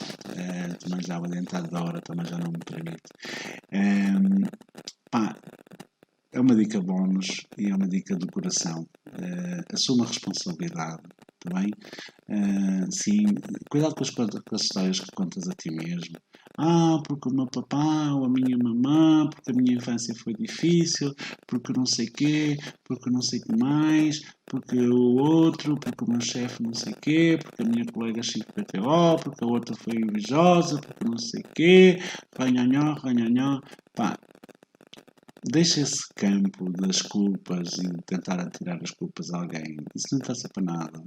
também já adiantado da hora, também já não me permite. Pá, é uma dica bónus e é uma dica do coração. Assuma a responsabilidade, está bem? Sim, cuidado com as histórias que contas a ti mesmo. Porque o meu papá ou a minha mamã, porque a minha infância foi difícil, porque não sei quê, porque não sei o que mais, porque o outro, porque o meu chefe não sei quê, porque a minha colega XPTO, porque a outra foi invejosa, porque não sei quê, ranhanhó, ranhanhó. Pá, deixa esse campo das culpas e tentar atirar as culpas a alguém. Isso não interessa para nada.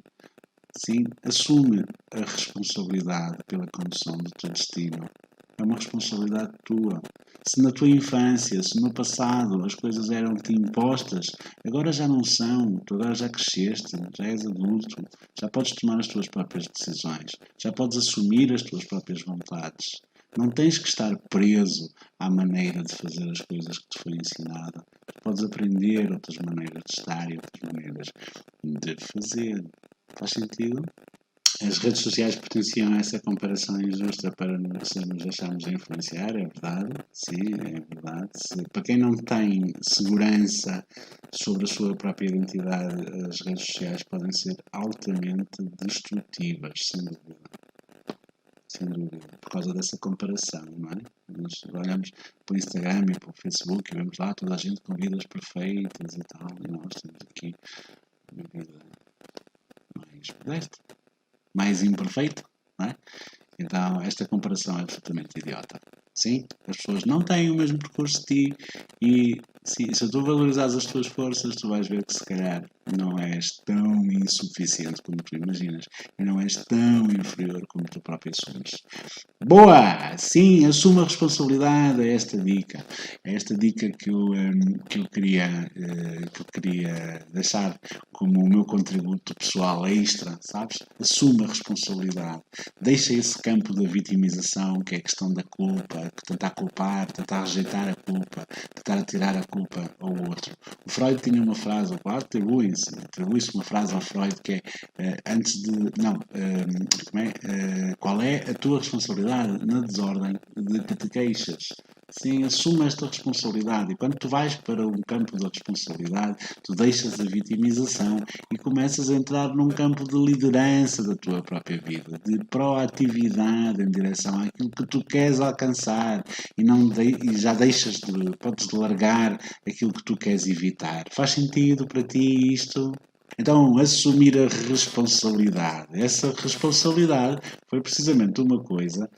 Sim, assume a responsabilidade pela condução do teu destino. É uma responsabilidade tua. Se na tua infância, se no passado as coisas eram-te impostas, agora já não são. Tu agora já cresceste, já és adulto, já podes tomar as tuas próprias decisões, já podes assumir as tuas próprias vontades. Não tens que estar preso à maneira de fazer as coisas que te foi ensinada. Tu podes aprender outras maneiras de estar e outras maneiras de fazer. Faz sentido? As redes sociais potenciam essa comparação injusta para nos deixarmos influenciar, é verdade, sim, é verdade. Para quem não tem segurança sobre a sua própria identidade, as redes sociais podem ser altamente destrutivas, sem dúvida. sem dúvida, por causa dessa comparação, não é? Nós olhamos para o Instagram e para o Facebook e vemos lá toda a gente com vidas perfeitas e tal, e nós temos aqui uma vida mais modesta, mais imperfeita, não é? Então, esta comparação é absolutamente idiota. Sim, as pessoas não têm o mesmo percurso de ti e se tu valorizares as tuas forças, tu vais ver que se calhar não és tão insuficiente como tu imaginas e não és tão inferior como tu próprio assumes. Boa! Sim, assuma a responsabilidade, é esta dica. É esta dica que eu queria deixar como o meu contributo pessoal extra, sabes? Assuma a responsabilidade. Deixa esse campo da vitimização, que é a questão da culpa, que tentar culpar, tentar rejeitar a culpa, tentar atirar a culpa ao outro. O Freud tinha uma frase, ou atribui-se uma frase ao Freud que é qual é a tua responsabilidade na desordem de que te queixas? Sim, assuma esta responsabilidade e quando tu vais para um campo da responsabilidade, tu deixas a vitimização e começas a entrar num campo de liderança da tua própria vida, de proatividade em direção àquilo que tu queres alcançar e já podes largar aquilo que tu queres evitar. Faz sentido para ti isto? Então, assumir a responsabilidade. Essa responsabilidade foi precisamente uma coisa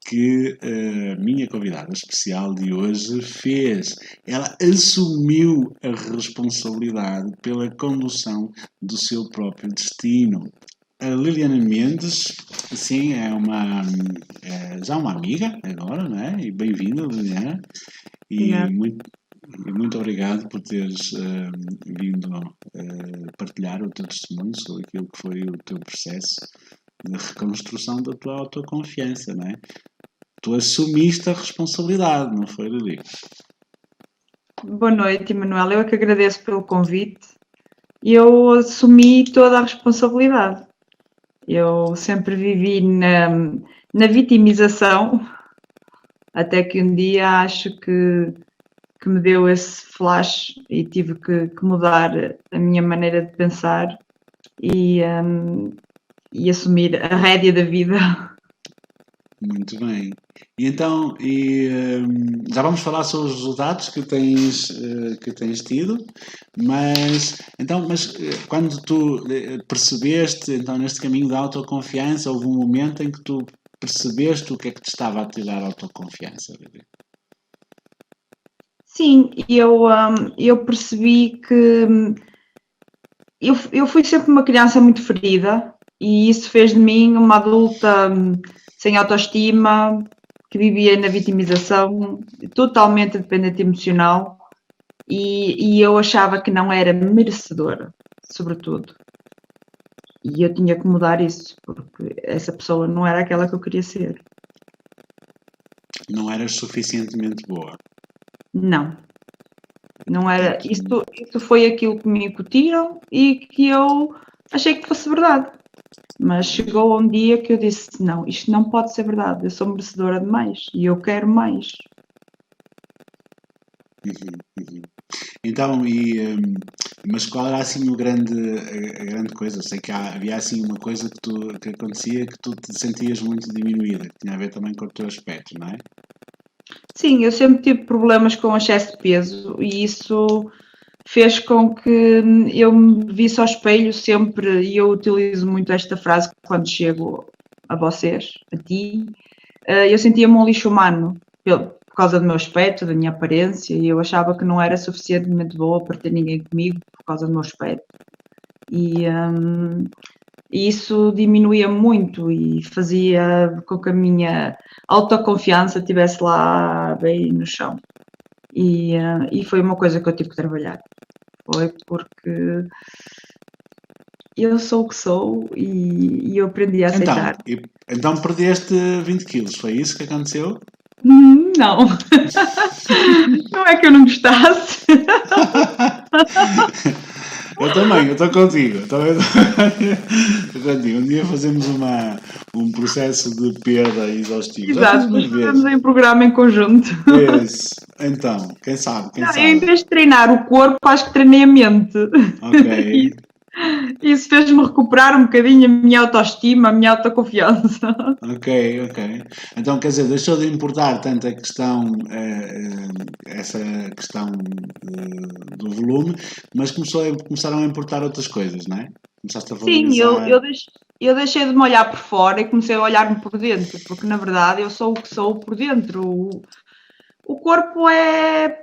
que a minha convidada especial de hoje fez. Ela assumiu a responsabilidade pela condução do seu próprio destino. A Liliana Mendes, sim, é já uma amiga agora, não é? E bem-vinda, Liliana. E muito obrigado por teres vindo partilhar o teu testemunho sobre aquilo que foi o teu processo de reconstrução da tua autoconfiança, não é? Tu assumiste a responsabilidade, não foi, Lili? Boa noite, Emanuel. Eu é que agradeço pelo convite. Eu assumi toda a responsabilidade. Eu sempre vivi na vitimização, até que um dia acho que me deu esse flash e tive que mudar a minha maneira de pensar e assumir a rédea da vida. Muito bem. E então, já vamos falar sobre os resultados que tens tido, mas quando tu percebeste, então, neste caminho da autoconfiança, houve um momento em que tu percebeste o que é que te estava a tirar a autoconfiança, Lili? Sim, eu percebi que eu fui sempre uma criança muito ferida e isso fez de mim uma adulta sem autoestima, que vivia na vitimização, totalmente dependente emocional e eu achava que não era merecedora, sobretudo. E eu tinha que mudar isso, porque essa pessoa não era aquela que eu queria ser. Não eras suficientemente boa? Não era. Isto foi aquilo que me incutiram e que eu achei que fosse verdade. Mas chegou um dia que eu disse, não, isto não pode ser verdade, eu sou merecedora de mais e eu quero mais. Então, mas qual era assim a grande coisa? Eu sei que havia assim uma coisa que acontecia que tu te sentias muito diminuída, que tinha a ver também com o teu aspecto, não é? Sim, eu sempre tive problemas com excesso de peso e isso fez com que eu me visse ao espelho sempre, e eu utilizo muito esta frase quando chego a vocês, a ti, eu sentia-me um lixo humano por causa do meu aspecto, da minha aparência, e eu achava que não era suficientemente boa para ter ninguém comigo por causa do meu aspecto. E isso diminuía muito e fazia com que a minha autoconfiança estivesse lá bem no chão. E foi uma coisa que eu tive que trabalhar. Foi porque eu sou o que sou e eu aprendi a aceitar. Então perdeste 20 quilos, foi isso que aconteceu? Não. Não é que eu não gostasse. Eu também, eu estou contigo. Um dia fazemos um processo de perda exaustivo. Exato, mas fazemos um programa em conjunto. Isso. Então, quem sabe? Eu, em vez de treinar o corpo, acho que treinei a mente. Ok. Isso fez-me recuperar um bocadinho a minha autoestima, a minha autoconfiança. Ok. Então, quer dizer, deixou de importar tanto a questão, essa questão do volume, mas começaram a importar outras coisas, não é? Começaste a Sim, valorizar. eu deixei de me olhar por fora e comecei a olhar-me por dentro, porque na verdade eu sou o que sou por dentro. O corpo é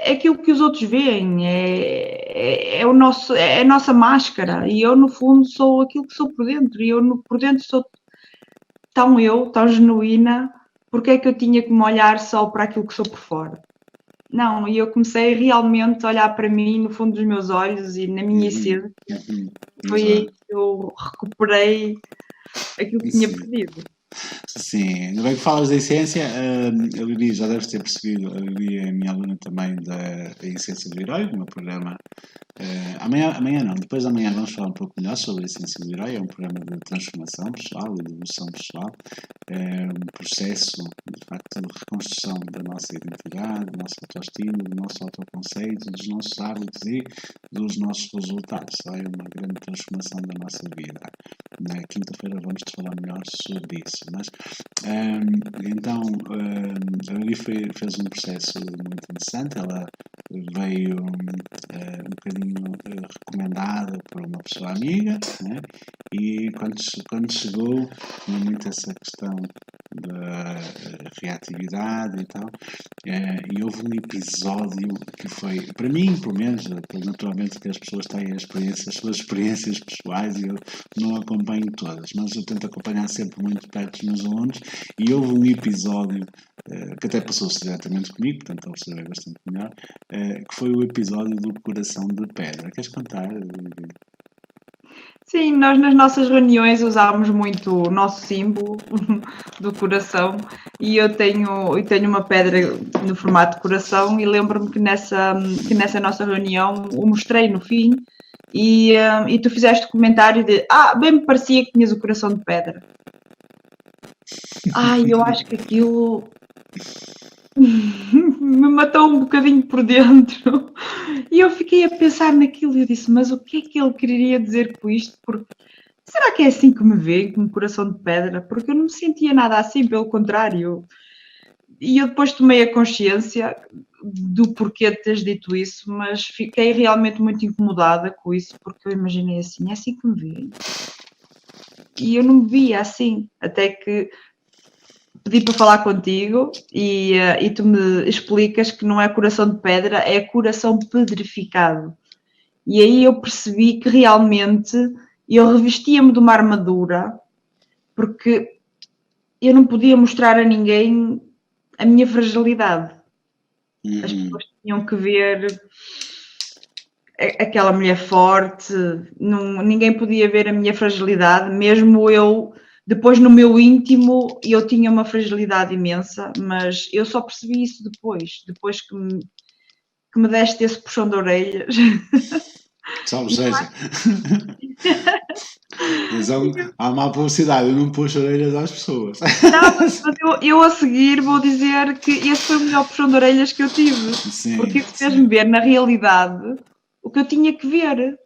aquilo que os outros veem, é o nosso, é a nossa máscara, e eu no fundo sou aquilo que sou por dentro, e eu por dentro sou tão genuína, porque é que eu tinha que me olhar só para aquilo que sou por fora? Não, e eu comecei realmente a olhar para mim no fundo dos meus olhos e na minha essência. Foi aí Exato. que eu recuperei aquilo que tinha Sim. perdido. Sim, ainda bem que falas da essência. A Lili, já deves ter percebido, a Lili é a minha aluna também da Essência do Herói, no meu programa. Amanhã não, depois de amanhã vamos falar um pouco melhor sobre a Essência do Herói. É um programa de transformação pessoal e de evolução pessoal. É um processo, de facto, de reconstrução da nossa identidade, da nossa autoestima, do nosso autoconceito, dos nossos hábitos e dos nossos resultados. É uma grande transformação da nossa vida. Na quinta-feira vamos falar melhor sobre isso. Mas, então, a Lili fez um processo muito interessante. Ela veio um bocadinho recomendada por uma pessoa amiga, né? E quando chegou, tinha muito essa questão da reatividade e tal. E houve um episódio que foi, para mim, pelo menos, naturalmente que as pessoas têm as suas experiências pessoais e eu não acompanho todas, mas eu tento acompanhar sempre muito perto dos meus alunos. E houve um episódio que até passou-se diretamente comigo, portanto observei bastante melhor, que foi o episódio do coração de pedra. Queres contar? Sim, nós nas nossas reuniões usámos muito o nosso símbolo do coração e eu tenho uma pedra no formato de coração e lembro-me que nessa nossa reunião o mostrei no fim e tu fizeste o comentário de bem me parecia que tinhas o coração de pedra. Eu acho que aquilo me matou um bocadinho por dentro. E eu fiquei a pensar naquilo e eu disse, mas o que é que ele queria dizer com isto? Porque será que é assim que me vê, com um coração de pedra? Porque eu não me sentia nada assim, pelo contrário. E eu depois tomei a consciência do porquê de teres dito isso, mas fiquei realmente muito incomodada com isso, porque eu imaginei assim, é assim que me vê. E eu não me via assim, até que pedi para falar contigo e tu me explicas que não é coração de pedra, é coração pedrificado. E aí eu percebi que realmente eu revestia-me de uma armadura porque eu não podia mostrar a ninguém a minha fragilidade. As pessoas tinham que ver aquela mulher forte, ninguém podia ver a minha fragilidade, mesmo eu, depois no meu íntimo, eu tinha uma fragilidade imensa, mas eu só percebi isso depois que me deste esse puxão de orelhas. Ou seja, há má publicidade, eu não puxo orelhas às pessoas. Não, mas eu a seguir vou dizer que esse foi o melhor puxão de orelhas que eu tive, Sim, porque isso fez-me ver na realidade o que eu tinha que ver,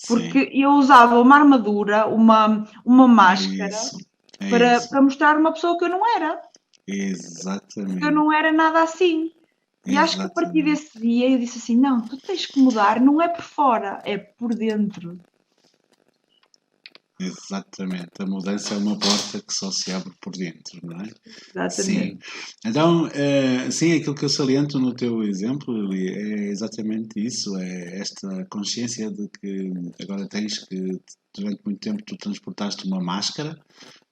porque sim. eu usava uma armadura, uma máscara É isso. para mostrar uma pessoa que eu não era, porque eu Exatamente. não era nada assim. E acho que a partir Exatamente. desse dia eu disse assim, não, tu tens que mudar, não é por fora, é por dentro. Exatamente. A mudança é uma porta que só se abre por dentro, não é? Sim. Exatamente. Então, sim, aquilo que eu saliento no teu exemplo, Lili, é exatamente isso, é esta consciência de que agora tens que, durante muito tempo, tu transportaste uma máscara,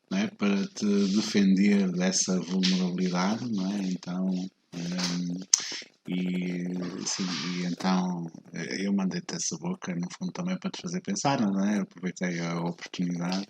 não é? Para te defender dessa vulnerabilidade, não é? Então, e então eu mandei-te essa boca, no fundo, também para te fazer pensar, não é? Eu aproveitei a oportunidade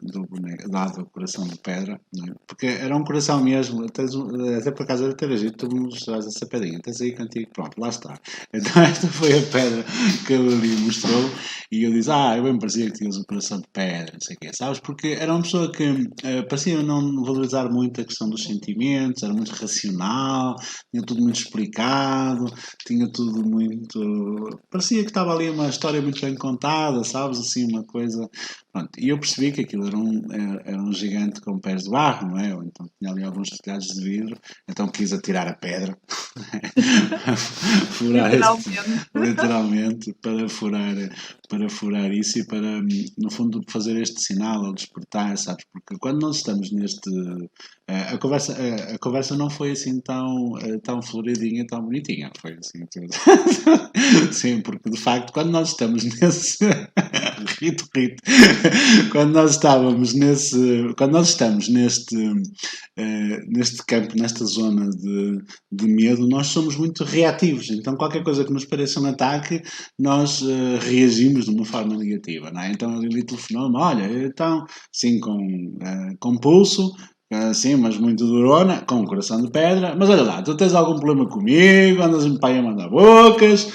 do boneco, dado o coração de pedra, não é? Porque era um coração mesmo, até por acaso era ter jeito, tu me mostraste essa pedrinha, tens aí contigo, pronto, lá está. Então esta foi a pedra que a Lili mostrou e eu disse, eu bem parecia que tinhas um coração de pedra, não sei o quê, sabes? Porque era uma pessoa que parecia não valorizar muito a questão dos sentimentos, era muito racional, tinha tudo muito explicado, tinha tudo muito... Parecia que estava ali uma história muito bem contada, sabes? Assim, uma coisa... Pronto, e eu percebi que aquilo era um gigante com pés de barro, não é? Ou então tinha ali alguns telhados de vidro, então quis atirar a pedra, furar literalmente, para furar isso e para, no fundo, fazer este sinal ao despertar, sabes? Porque quando nós estamos neste... a conversa não foi assim tão floridinha, tão bonitinha, foi assim tudo. Sim, porque de facto, quando nós estamos nesse... Rito. Quando nós estamos neste campo, nesta zona de medo, nós somos muito reativos. Então, qualquer coisa que nos pareça um ataque, nós reagimos de uma forma negativa, não é? Então, a Lili telefonou-me, olha, então, sim, com pulso, sim, mas muito durona, com um coração de pedra. Mas olha lá, tu tens algum problema comigo? Andas-me para aí a mandar bocas?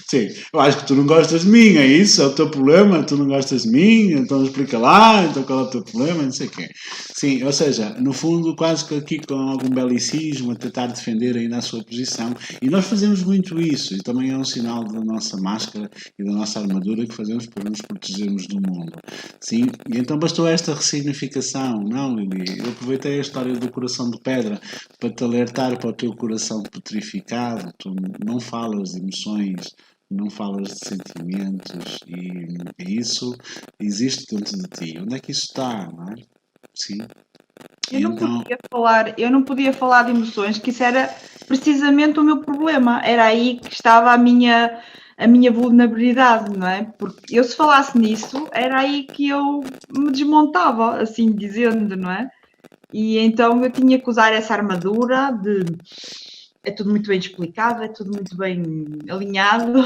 Sim, eu acho que tu não gostas de mim, é isso? É o teu problema? Tu não gostas de mim? Então explica lá, então qual é o teu problema? Não sei o quê. Sim, ou seja, no fundo, quase que aqui com algum belicismo, a tentar defender ainda a sua posição. E nós fazemos muito isso, e também é um sinal da nossa máscara e da nossa armadura que fazemos para nos protegermos do mundo. Sim, e então bastou esta ressignificação, não, Lili? Eu aproveitei a história do coração de pedra para te alertar para o teu coração petrificado. Tu não falas de emoções, não falas de sentimentos e isso existe dentro de ti. Onde é que isso está, não é? Sim. Eu não podia falar de emoções, que isso era precisamente o meu problema. Era aí que estava a minha vulnerabilidade, não é? Porque eu, se falasse nisso, era aí que eu me desmontava, assim dizendo, não é? E então eu tinha que usar essa armadura de é tudo muito bem explicado, é tudo muito bem alinhado,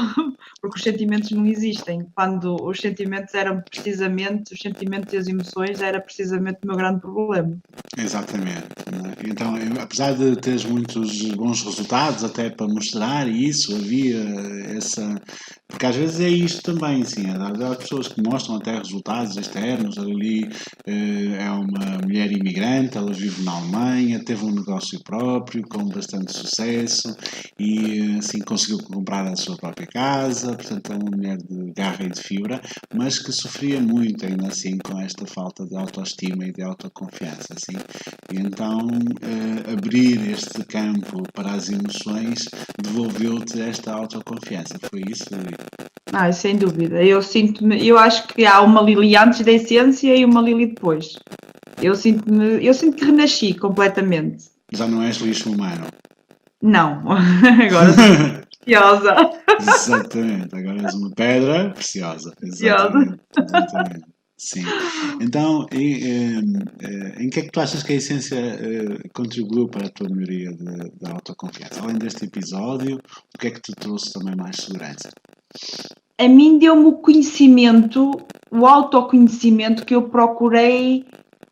porque os sentimentos não existem. Quando os sentimentos os sentimentos e as emoções era precisamente o meu grande problema. Exatamente. Então, apesar de teres muitos bons resultados, até para mostrar isso, havia essa. Porque às vezes é isto também, sim. Há pessoas que mostram até resultados externos. A Lili é uma mulher imigrante, ela vive na Alemanha, teve um negócio próprio com bastante sucesso e assim conseguiu comprar a sua própria casa. Portanto, é uma mulher de garra e de fibra, mas que sofria muito ainda assim com esta falta de autoestima e de autoconfiança. Assim. E então, abrir este campo para as emoções devolveu-te esta autoconfiança. Foi isso? Sem dúvida. Eu acho que há uma Lili antes da essência e uma Lili depois. Eu sinto que renasci completamente. Já não és lixo humano? Não, agora sou preciosa. Exatamente, agora és uma pedra preciosa. Exatamente. Sim. Então, em que é que tu achas que a essência contribuiu para a tua melhoria da autoconfiança? Além deste episódio, o que é que te trouxe também mais segurança? A mim deu-me o autoconhecimento que eu procurei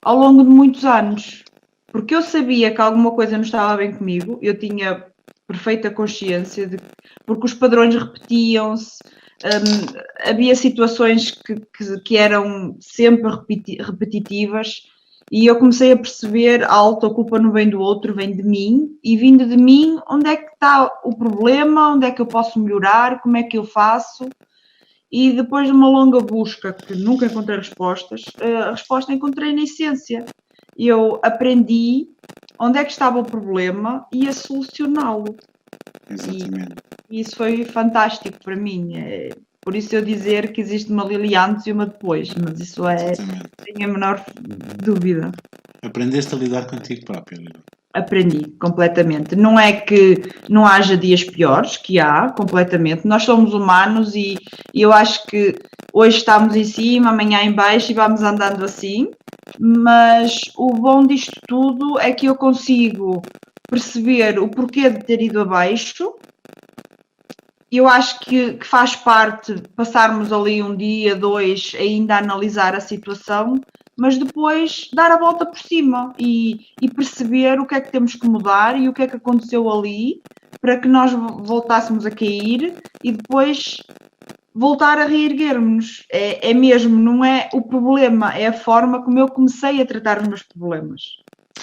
ao longo de muitos anos. Porque eu sabia que alguma coisa não estava bem comigo, eu tinha perfeita consciência porque os padrões repetiam-se, havia situações que eram sempre repetitivas e eu comecei a perceber a culpa não vem do outro, vem de mim, e vindo de mim, onde é que está o problema, onde é que eu posso melhorar, como é que eu faço. E depois de uma longa busca, que nunca encontrei respostas, a resposta encontrei na essência. Eu aprendi onde é que estava o problema e a solucioná-lo. Exatamente. E isso foi fantástico para mim. Por isso eu dizer que existe uma Lili antes e uma depois, mas isso sem a menor dúvida. Aprendeste a lidar contigo própria, Lili? Aprendi completamente. Não é que não haja dias piores, que há, completamente. Nós somos humanos e eu acho que hoje estamos em cima, amanhã em baixo e vamos andando assim. Mas o bom disto tudo é que eu consigo perceber o porquê de ter ido abaixo eu acho que faz parte passarmos ali um dia, dois, ainda a analisar a situação, mas depois dar a volta por cima e perceber o que é que temos que mudar e o que é que aconteceu ali para que nós voltássemos a cair e depois voltar a reerguermos. É mesmo, não é o problema, é a forma como eu comecei a tratar os meus problemas.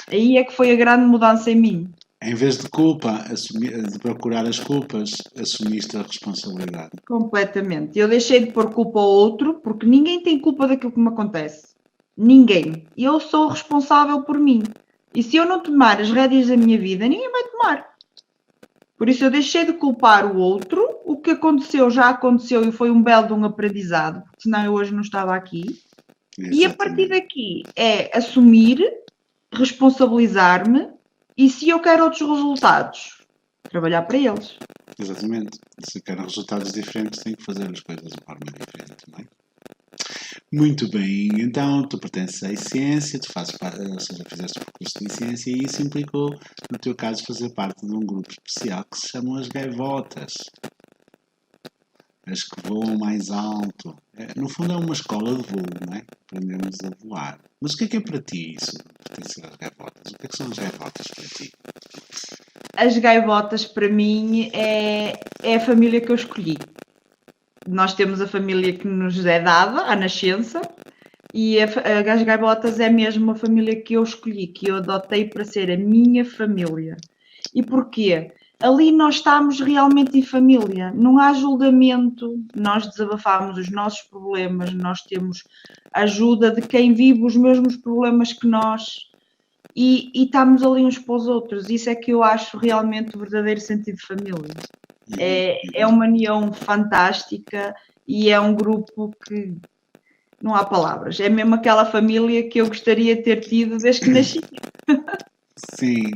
Aí é que foi a grande mudança em mim. Em vez de culpa, de procurar as culpas, assumiste a responsabilidade. Completamente. Eu deixei de pôr culpa ao outro, porque ninguém tem culpa daquilo que me acontece. Ninguém. Eu sou responsável por mim. E se eu não tomar as rédeas da minha vida, ninguém vai tomar. Por isso eu deixei de culpar o outro. O que aconteceu já aconteceu e foi um belo de um aprendizado, porque senão eu hoje não estava aqui. Exatamente. E a partir daqui é assumir, responsabilizar-me e se eu quero outros resultados, trabalhar para eles. Exatamente. Se querem resultados diferentes, tem que fazer as coisas de forma diferente, não é? Muito bem, então tu pertences à Essência, tu fazes, ou seja, fizeste o percurso de Essência e isso implicou, no teu caso, fazer parte de um grupo especial que se chamam as Gaivotas. As que voam mais alto. No fundo é uma escola de voo, não é? Aprendemos a voar. Mas o que é para ti isso, pertencer às Gaivotas? O que é que são as Gaivotas para ti? As Gaivotas, para mim, é a família que eu escolhi. Nós temos a família que nos é dada à nascença e as Gaivotas é mesmo a família que eu escolhi, que eu adotei para ser a minha família. E porquê? Ali nós estamos realmente em família, não há julgamento, nós desabafamos os nossos problemas, nós temos ajuda de quem vive os mesmos problemas que nós e estamos ali uns para os outros. Isso é que eu acho realmente o verdadeiro sentido de família. É uma união fantástica e é um grupo que não há palavras. É mesmo aquela família que eu gostaria de ter tido desde que nasci. Sim.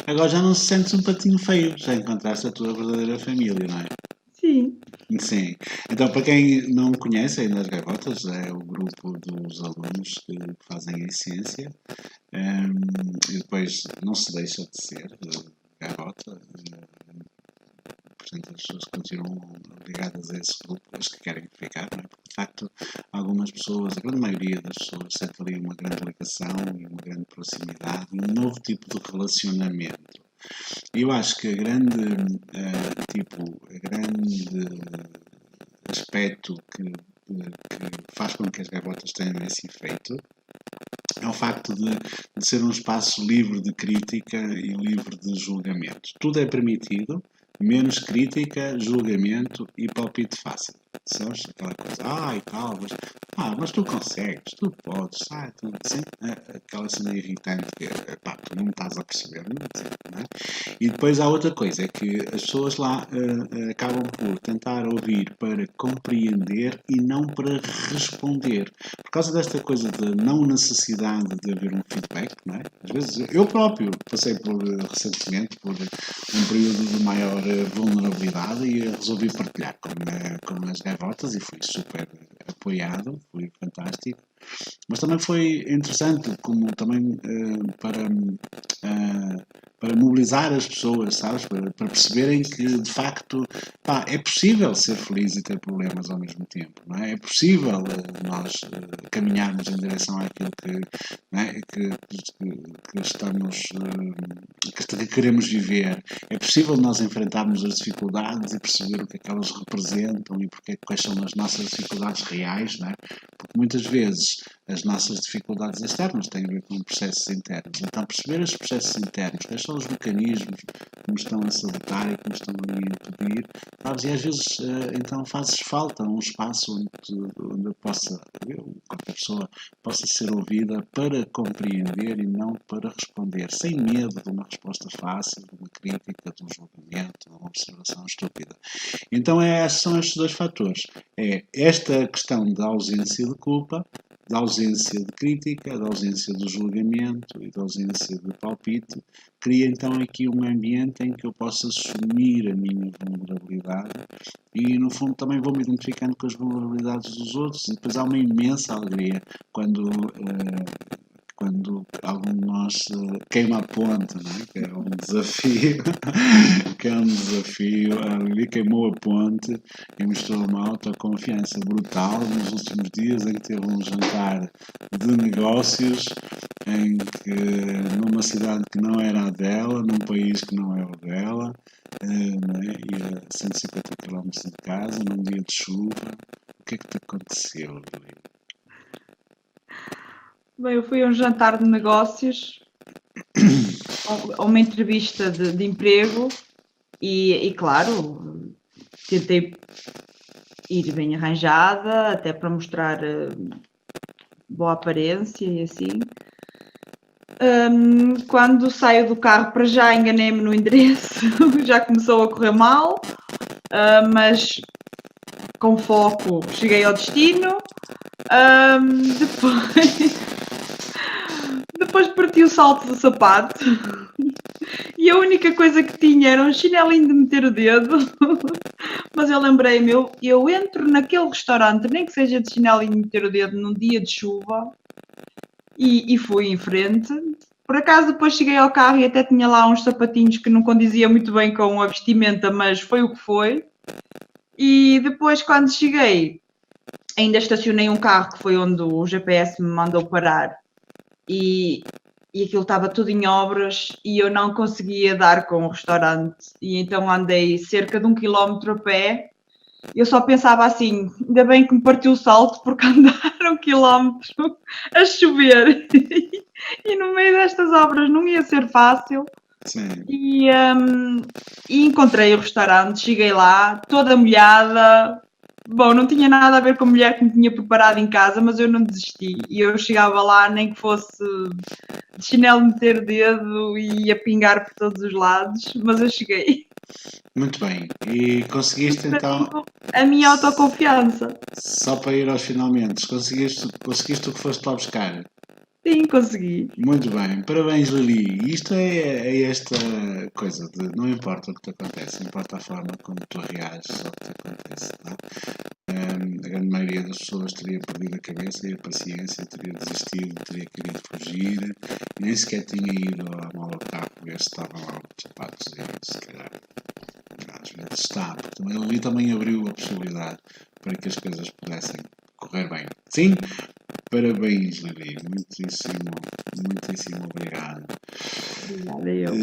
Agora já não se sentes um patinho feio, já encontraste a tua verdadeira família, não é? Sim. Sim. Então, para quem não conhece ainda as Gaivotas, é o grupo dos alunos que fazem a Essência e depois não se deixa de ser gaivota. Portanto, as pessoas continuam ligadas a esse grupo, as que querem ficar, não é? Porque, de facto, algumas pessoas, a grande maioria das pessoas, sente ali uma grande ligação e uma grande proximidade e um novo tipo de relacionamento. E eu acho que a grande aspecto que faz com que as gaivotas tenham esse efeito é o facto de ser um espaço livre de crítica e livre de julgamento. Tudo é permitido, menos crítica, julgamento e palpite fácil. Sabes? Aquela coisa, e tal, mas tu consegues, tu podes, assim, aquela cena irritante que, tu não estás a perceber, não é? E depois há outra coisa, é que as pessoas lá acabam por tentar ouvir para compreender e não para responder. Por causa desta coisa de não necessidade de haver um feedback, não é? Às vezes, eu próprio passei recentemente por um período de maior vulnerabilidade e resolvi partilhar com as gaivotas e fui super apoiado, foi fantástico. Mas também foi interessante como também para mobilizar as pessoas, sabes? Para perceberem que de facto é possível ser feliz e ter problemas ao mesmo tempo, não é? É possível nós caminharmos em direção àquilo que estamos que queremos viver. É possível nós enfrentarmos as dificuldades e perceber o que é que elas representam e quais são as nossas dificuldades reais, não é? Porque muitas vezes as nossas dificuldades externas têm a ver com processos internos. Então, perceber os processos internos, quais são os mecanismos que nos estão a sabotar e que nos estão a impedir, sabes? E às vezes, então, fazes falta um espaço onde qualquer pessoa possa ser ouvida para compreender e não para responder, sem medo de uma resposta fácil, de uma crítica, de um julgamento, de uma observação estúpida. Então, são estes dois fatores. É esta questão da ausência de culpa, da ausência de crítica, da ausência de julgamento e da ausência de palpite, cria então aqui um ambiente em que eu possa assumir a minha vulnerabilidade e no fundo também vou me identificando com as vulnerabilidades dos outros e depois há uma imensa alegria quando algum de nós nós queima a ponte, não é? Que é um desafio, que é um desafio. A Lili queimou a ponte e mostrou uma autoconfiança brutal nos últimos dias em que teve um jantar de negócios em que numa cidade que não era a dela, num país que não é o dela, não é? E a 150 km de casa, num dia de chuva. O que é que te aconteceu, Lili? Bem, eu fui a um jantar de negócios, a uma entrevista de emprego e, claro, tentei ir bem arranjada, até para mostrar boa aparência e assim. Quando saio do carro, para já enganei-me no endereço, já começou a correr mal, mas com foco cheguei ao destino. Depois parti o salto do sapato e a única coisa que tinha era um chinelinho de meter o dedo. Mas eu lembrei-me, eu entro naquele restaurante, nem que seja de chinelinho de meter o dedo, num dia de chuva, e fui em frente. Por acaso depois cheguei ao carro e até tinha lá uns sapatinhos que não condizia muito bem com a vestimenta, mas foi o que foi. E depois, quando cheguei, ainda estacionei um carro que foi onde o GPS me mandou parar e aquilo estava tudo em obras e eu não conseguia dar com o restaurante e então andei cerca de 1 km a pé. Eu só pensava assim, ainda bem que me partiu o salto porque andar 1 km a chover e no meio destas obras não ia ser fácil. Sim. E encontrei o restaurante, cheguei lá, toda molhada. Bom, não tinha nada a ver com a mulher que me tinha preparado em casa, mas eu não desisti. E eu chegava lá, nem que fosse de chinelo meter o dedo e a pingar por todos os lados, mas eu cheguei. Muito bem. E conseguiste então, A minha autoconfiança. só para ir aos finalmente, conseguiste o que foste lá buscar? Sim, consegui. Muito bem, parabéns, Lili. Isto é esta coisa de não importa o que te acontece, importa a forma como tu reages ao que te acontece. Tá? A grande maioria das pessoas teria perdido a cabeça e a paciência, teria desistido, teria querido fugir, nem sequer tinha ido à mala do carro ver se estavam lá os sapatos e se calhar às vezes está, porque a Lili também abriu a possibilidade para que as coisas pudessem correr bem. Sim? Parabéns, Lili. Muitíssimo obrigado. Obrigada, eu.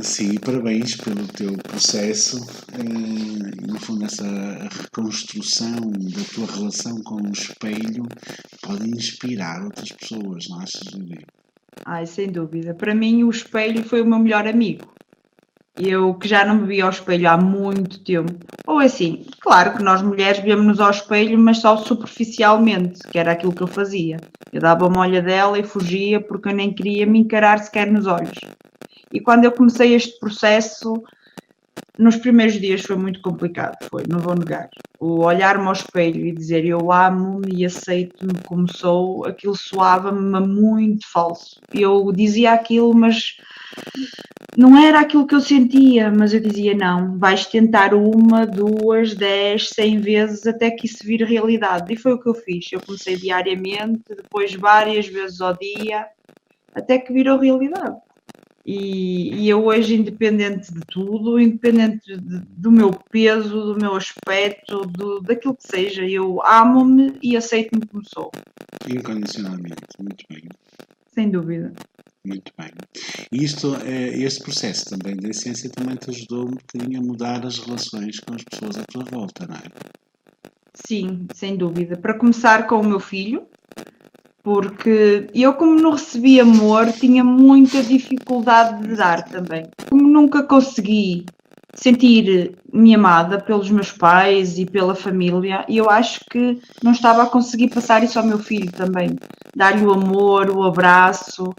Sim, parabéns pelo teu processo e, no fundo, essa reconstrução da tua relação com o espelho pode inspirar outras pessoas, não achas, Lili? Ai, sem dúvida. Para mim, o espelho foi o meu melhor amigo. Eu que já não me via ao espelho há muito tempo. Ou assim, claro que nós mulheres víamos-nos ao espelho, mas só superficialmente, que era aquilo que eu fazia. Eu dava uma olhadela e fugia porque eu nem queria me encarar sequer nos olhos. E quando eu comecei este processo, nos primeiros dias foi muito complicado, não vou negar. O olhar-me ao espelho e dizer eu amo-me e aceito-me como sou, aquilo soava-me muito falso. Eu dizia aquilo, mas não era aquilo que eu sentia, mas eu dizia não, vais tentar 1, 2, 10, 100 vezes até que isso vire realidade. E foi o que eu fiz. Eu comecei diariamente, depois várias vezes ao dia, até que virou realidade. E eu hoje, independente de tudo, independente do meu peso, do meu aspecto, daquilo que seja, eu amo-me e aceito-me como sou. Incondicionalmente, muito bem. Sem dúvida. Muito bem. E este processo também da essência também te ajudou um bocadinho a mudar as relações com as pessoas à tua volta, não é? Sim, sem dúvida. Para começar com o meu filho, porque eu, como não recebi amor, tinha muita dificuldade de dar também. Como nunca consegui sentir-me amada pelos meus pais e pela família, e eu acho que não estava a conseguir passar isso ao meu filho também. Dar-lhe o amor, o abraço.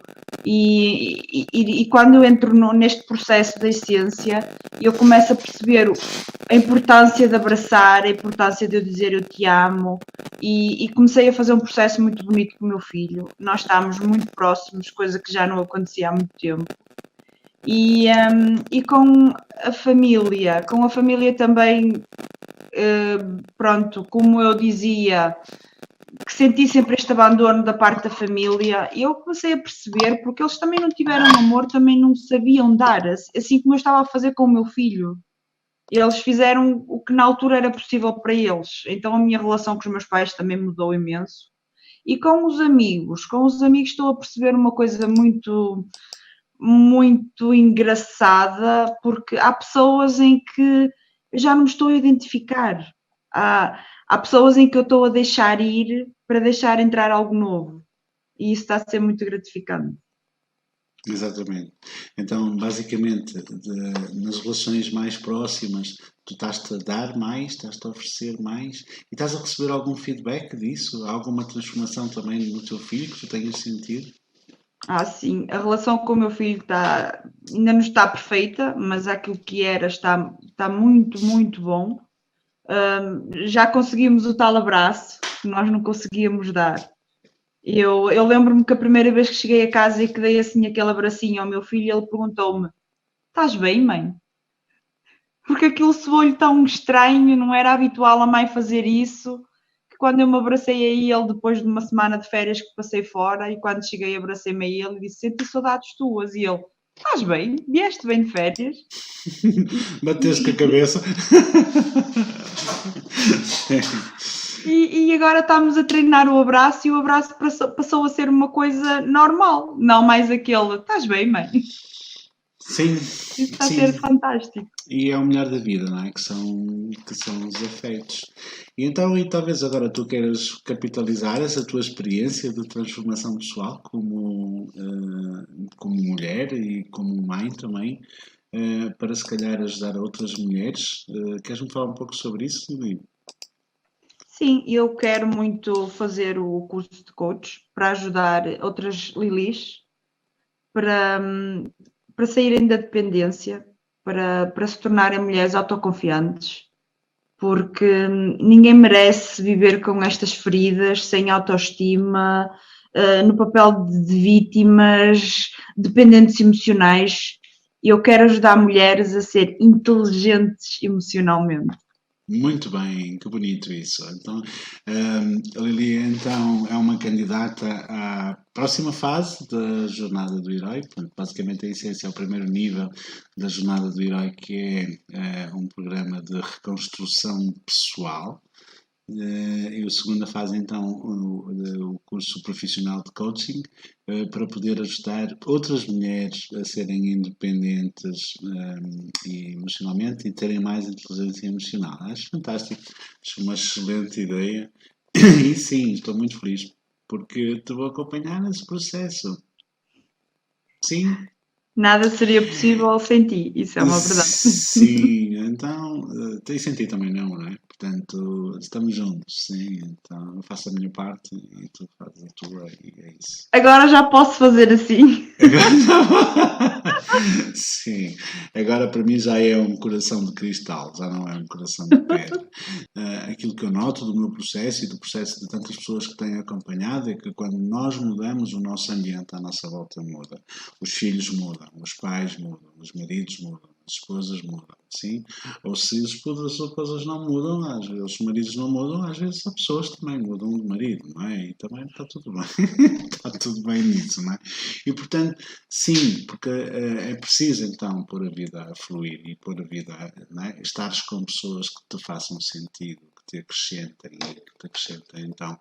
E quando eu entro neste processo da essência, eu começo a perceber a importância de abraçar, a importância de eu dizer eu te amo, e comecei a fazer um processo muito bonito com o meu filho. Nós estamos muito próximos, coisa que já não acontecia há muito tempo. E com a família também, pronto, como eu dizia, que senti sempre este abandono da parte da família, e eu comecei a perceber, porque eles também não tiveram amor, também não sabiam dar, assim como eu estava a fazer com o meu filho. Eles fizeram o que na altura era possível para eles, então a minha relação com os meus pais também mudou imenso. E com os amigos estou a perceber uma coisa muito, muito engraçada, porque há pessoas em que eu já não me estou a identificar. Há pessoas em que eu estou a deixar ir para deixar entrar algo novo. E isso está a ser muito gratificante. Exatamente. Então, basicamente, nas relações mais próximas, tu estás-te a dar mais, estás-te a oferecer mais e estás a receber algum feedback disso? Há alguma transformação também no teu filho que tu tenhas sentido? Sim, a relação com o meu filho ainda não está perfeita, mas aquilo que era está muito, muito bom. Já conseguimos o tal abraço que nós não conseguíamos dar. Eu lembro-me que a primeira vez que cheguei a casa e que dei assim aquele abracinho ao meu filho, ele perguntou-me: Estás bem, mãe? Porque aquilo soou-lhe tão estranho, não era habitual a mãe fazer isso, que quando eu me abracei a ele depois de uma semana de férias que passei fora, e quando cheguei abracei-me a ele e disse: Senti saudades tuas. E ele: Estás bem? Vieste bem de férias? Bateste com a cabeça. E agora estamos a treinar o abraço e o abraço passou a ser uma coisa normal, não mais aquele: Estás bem, mãe? Sim, Isso está a sim. ser fantástico. E é o melhor da vida, não é? Que são os afetos. E então, e talvez agora tu queiras capitalizar essa tua experiência de transformação pessoal como mulher e como mãe também, para se calhar ajudar outras mulheres. Queres-me falar um pouco sobre isso, Lili? Sim, eu quero muito fazer o curso de coach para ajudar outras Lilis para, para saírem da dependência, para se tornarem mulheres autoconfiantes, porque ninguém merece viver com estas feridas, sem autoestima, no papel de vítimas, dependentes emocionais. Eu quero ajudar mulheres a ser inteligentes emocionalmente. Muito bem, que bonito isso. Então, a Lili então é uma candidata à próxima fase da Jornada do Herói. Portanto, basicamente, a essência é o primeiro nível da Jornada do Herói, que é um programa de reconstrução pessoal. E a segunda fase, então, o curso profissional de coaching, para poder ajudar outras mulheres a serem independentes e emocionalmente e terem mais inteligência emocional. Acho fantástico, acho uma excelente ideia e sim, estou muito feliz porque te vou acompanhar nesse processo. Sim, Nada seria possível sem ti, isso é uma verdade. sim, então tem sentido também não é? Portanto, estamos juntos, sim, então eu faço a minha parte e tu fazes a tua e é isso. Agora já posso fazer assim. Agora, sim, agora para mim já é um coração de cristal, já não é um coração de pedra. Aquilo que eu noto do meu processo e do processo de tantas pessoas que têm acompanhado é que quando nós mudamos, o nosso ambiente à nossa volta muda. Os filhos mudam, os pais mudam, os maridos mudam, as esposas mudam, sim? Ou se as esposas não mudam, às vezes os maridos não mudam, às vezes as pessoas também mudam de marido, não é? E também está tudo bem, está tudo bem nisso, não é? E portanto, sim, porque é preciso então pôr a vida a fluir e pôr a vida, não é? Estares com pessoas que te façam sentido, que te acrescentem então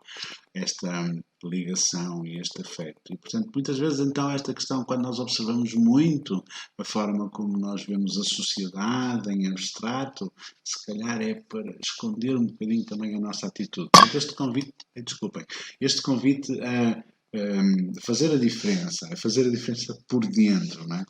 esta ligação e este afeto. E, portanto, muitas vezes, então, esta questão, quando nós observamos muito a forma como nós vemos a sociedade em abstrato, se calhar é para esconder um bocadinho também a nossa atitude. Portanto, este convite a fazer a diferença por dentro, não é?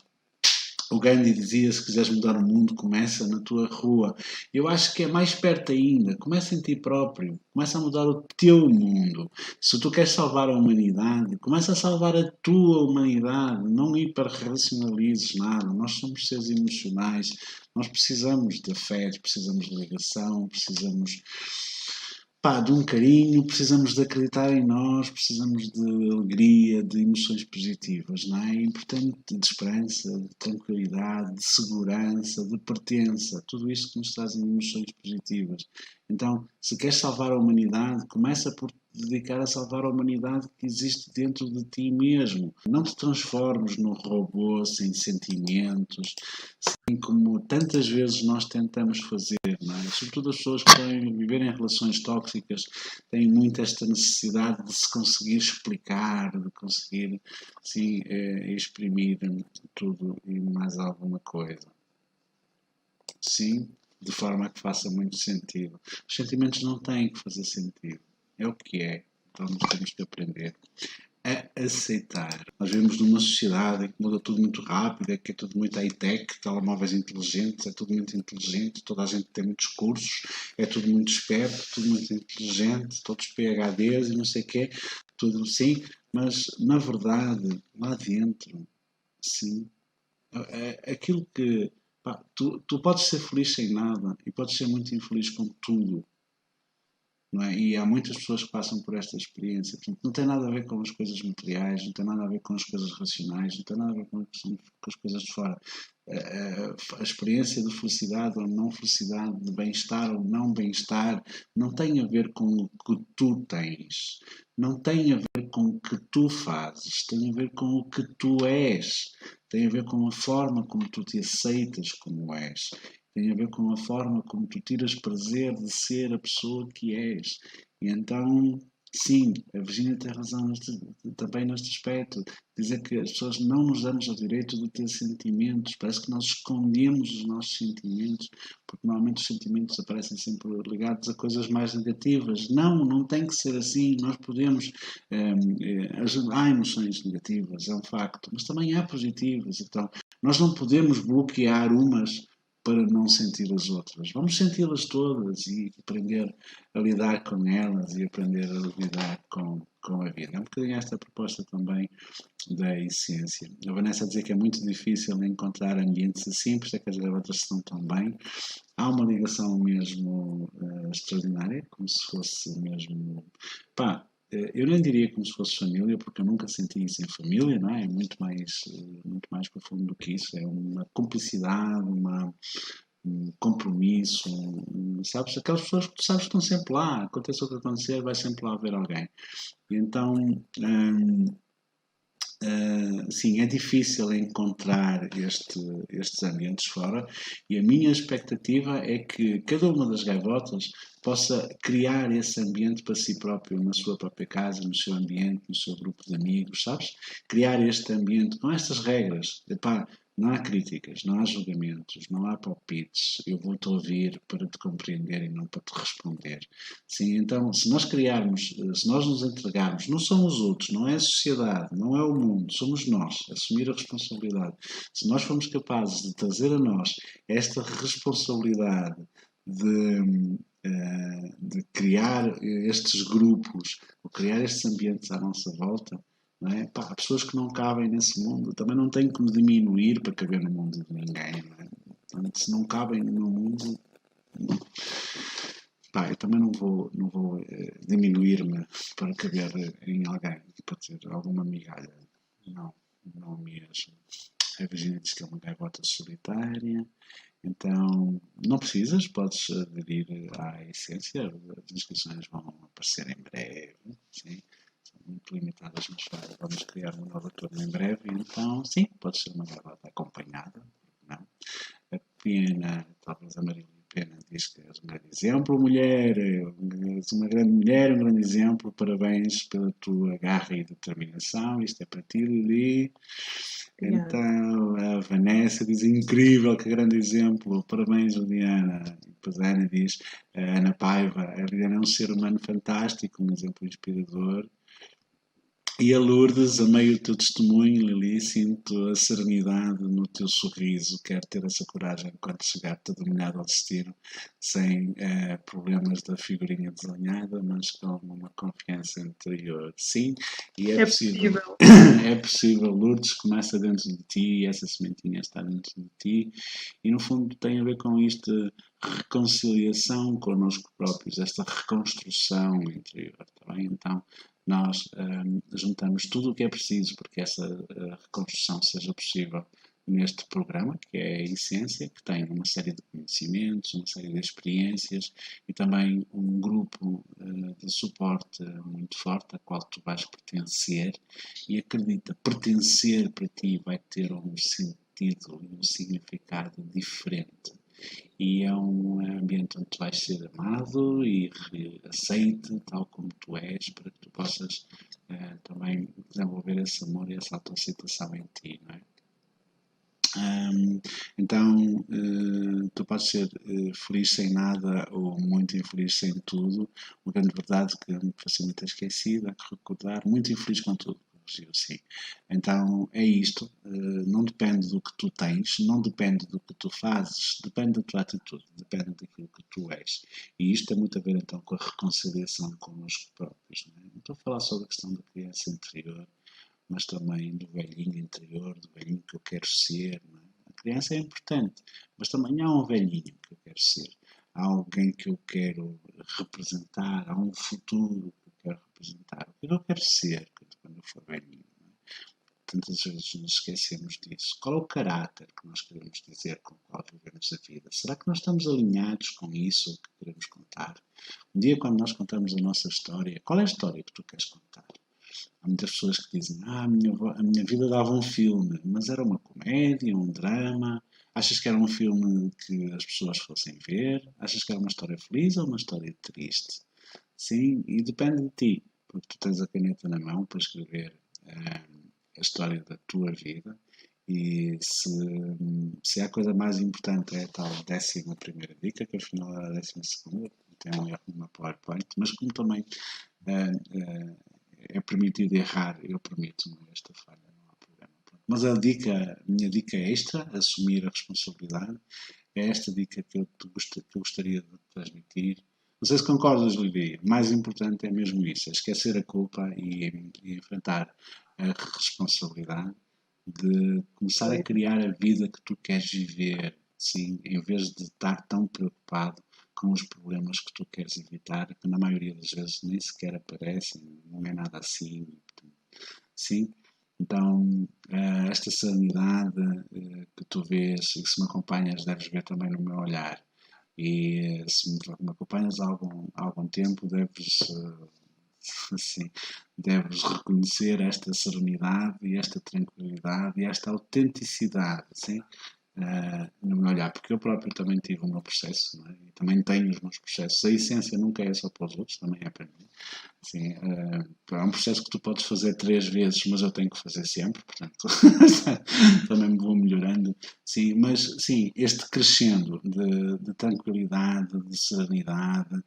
O Gandhi dizia: se quiseres mudar o mundo, começa na tua rua. Eu acho que é mais perto ainda. Começa em ti próprio. Começa a mudar o teu mundo. Se tu queres salvar a humanidade, começa a salvar a tua humanidade. Não hiperracionalizes nada. Nós somos seres emocionais. Nós precisamos de afeto, precisamos de ligação, precisamos de um carinho, precisamos de acreditar em nós, precisamos de alegria, de emoções positivas, não é? É importante de esperança, de tranquilidade, de segurança, de pertença, tudo isto que nos trazem emoções positivas. Então, se queres salvar a humanidade, começa por dedicar a salvar a humanidade que existe dentro de ti mesmo. Não te transformes num robô sem sentimentos, sem como tantas vezes nós tentamos fazer, não é? Sobretudo as pessoas que estão a viver em relações tóxicas têm muito esta necessidade de se conseguir explicar, de conseguir, sim, exprimir tudo e mais alguma coisa. Sim, de forma que faça muito sentido. Os sentimentos não têm que fazer sentido. É o que é. Então nós temos que aprender a aceitar. Nós vivemos numa sociedade em que muda tudo muito rápido, é que é tudo muito high-tech, telemóveis inteligentes, é tudo muito inteligente, toda a gente tem muitos cursos, é tudo muito esperto, tudo muito inteligente, todos PhDs e não sei o quê, tudo assim, mas na verdade, lá dentro, sim, aquilo que pá, tu podes ser feliz sem nada e podes ser muito infeliz com tudo, não é? E há muitas pessoas que passam por esta experiência. Portanto, não tem nada a ver com as coisas materiais, não tem nada a ver com as coisas racionais, não tem nada a ver com as coisas de fora. A experiência de felicidade ou não felicidade, de bem-estar ou não bem-estar, não tem a ver com o que tu tens, não tem a ver com o que tu fazes, tem a ver com o que tu és, tem a ver com a forma como tu te aceitas como és. Tem a ver com a forma como tu tiras prazer de ser a pessoa que és. E então, sim, a Virginia tem razão também neste aspecto. Dizer que as pessoas não nos damos o direito de ter sentimentos. Parece que nós escondemos os nossos sentimentos, porque normalmente os sentimentos aparecem sempre ligados a coisas mais negativas. Não, não tem que ser assim. Nós podemos. Há emoções negativas, é um facto, mas também há positivas. Então, nós não podemos bloquear umas para não sentir as outras. Vamos senti-las todas e aprender a lidar com elas e aprender a lidar com a vida. É um bocadinho esta proposta também da essência. A Vanessa dizer que é muito difícil encontrar ambientes assim, por isso é que as gaivotas estão tão bem. Há uma ligação mesmo extraordinária, como se fosse mesmo... Pá, eu nem diria como se fosse família, porque eu nunca senti isso em família, não é? É muito mais profundo do que isso. É uma cumplicidade, um compromisso, sabes? Aquelas pessoas que tu sabes que estão sempre lá, aconteça o que acontecer, vai sempre lá haver alguém. E então, sim, é difícil encontrar estes ambientes fora e a minha expectativa é que cada uma das gaivotas possa criar esse ambiente para si próprio, na sua própria casa, no seu ambiente, no seu grupo de amigos, sabes? Criar este ambiente com estas regras. Epá, não há críticas, não há julgamentos, não há palpites. Eu vou-te ouvir para te compreender e não para te responder. Sim, então, se nós criarmos, se nós nos entregarmos, não são os outros, não é a sociedade, não é o mundo, somos nós, assumir a responsabilidade. Se nós formos capazes de trazer a nós esta responsabilidade de criar estes grupos, ou criar estes ambientes à nossa volta, não é? Pá, há pessoas que não cabem nesse mundo, também não tem como diminuir para caber no mundo de ninguém. Não é? Portanto, se não cabem no mundo, não. Pá, eu também não vou diminuir-me para caber em alguém, para ter alguma migalha. Não, não mesmo. A Virginia diz que é uma gaivota solitária, então não precisas, podes aderir à essência. As inscrições vão aparecer em breve, sim. São muito limitadas, mas vamos criar uma nova turma em breve, então sim, pode ser uma gaivota acompanhada, não? A Pena, talvez a Marília Pena, diz que és um grande exemplo, mulher, és uma grande mulher, um grande exemplo, parabéns pela tua garra e determinação, isto é para ti, Lili. Então, a Vanessa diz, incrível, que grande exemplo, parabéns, Liliana. E depois a Ana diz, a Ana Paiva, a Liliana é um ser humano fantástico, um exemplo inspirador. E a Lourdes, amei o teu testemunho, Lili, sinto a serenidade no teu sorriso, quero ter essa coragem quando chegar-te a dominar ao destino, sem problemas da figurinha desenhada, mas com uma confiança interior. Sim, e é possível. É possível, Lourdes começa dentro de ti, e essa sementinha está dentro de ti, e no fundo tem a ver com isto, reconciliação connosco próprios, esta reconstrução interior, está bem? Então, nós juntamos tudo o que é preciso para que essa reconstrução seja possível neste programa, que é a Essência, que tem uma série de conhecimentos, uma série de experiências e também um grupo de suporte muito forte, a qual tu vais pertencer, e acredita, pertencer para ti vai ter um sentido e um significado diferente. E é um ambiente onde tu vais ser amado e aceite tal como tu és, para que tu possas também desenvolver esse amor e essa autoaceitação em ti, não é? Então, tu podes ser feliz sem nada ou muito infeliz sem tudo. Uma grande verdade que me facilita esquecida, que recordar, muito infeliz com tudo. Sim. Então é isto, não depende do que tu tens, não depende do que tu fazes, depende da tua atitude, depende daquilo que tu és. E isto tem muito a ver então com a reconciliação connosco próprios. Não é? Não estou a falar só da questão da criança interior, mas também do velhinho interior, do velhinho que eu quero ser. Não é? A criança é importante, mas também há um velhinho que eu quero ser. Há alguém que eu quero representar, há um futuro que eu quero representar. O que eu quero ser quando eu for velhinho? Não é? Tantas vezes nos esquecemos disso. Qual é o caráter que nós queremos dizer com o qual vivemos a vida? Será que nós estamos alinhados com isso que queremos contar? Um dia, quando nós contamos a nossa história, qual é a história que tu queres contar? Há muitas pessoas que dizem, a minha vida dava um filme, mas era uma comédia, um drama. Achas que era um filme que as pessoas fossem ver? Achas que era uma história feliz ou uma história triste? Sim, e depende de ti, porque tu tens a caneta na mão para escrever a história da tua vida. E se a coisa mais importante é a tal 11ª dica, que afinal era a 12ª, tem um erro no PowerPoint, mas como também é permitido errar, eu permito-me esta falha, não há problema. Mas a minha dica extra, assumir a responsabilidade, é esta dica que eu gostaria de transmitir. Não sei se concordas, Livia. Mais importante é mesmo isso, é esquecer a culpa e enfrentar a responsabilidade de começar a criar a vida que tu queres viver, sim, em vez de estar tão preocupado com os problemas que tu queres evitar, que na maioria das vezes nem sequer aparecem, não é nada assim. Sim, então esta serenidade que tu vês e que se me acompanhas deves ver também no meu olhar. E se me acompanhas há algum tempo, assim, deves reconhecer esta serenidade e esta tranquilidade e esta autenticidade, sim? No meu olhar, porque eu próprio também tive o meu processo, não é? E também tenho os meus processos. A essência nunca é só para os outros, também é para mim. Assim, é um processo que tu podes fazer 3 vezes, mas eu tenho que fazer sempre, portanto, também me vou melhorando. Sim, mas sim, este crescendo de tranquilidade, de serenidade,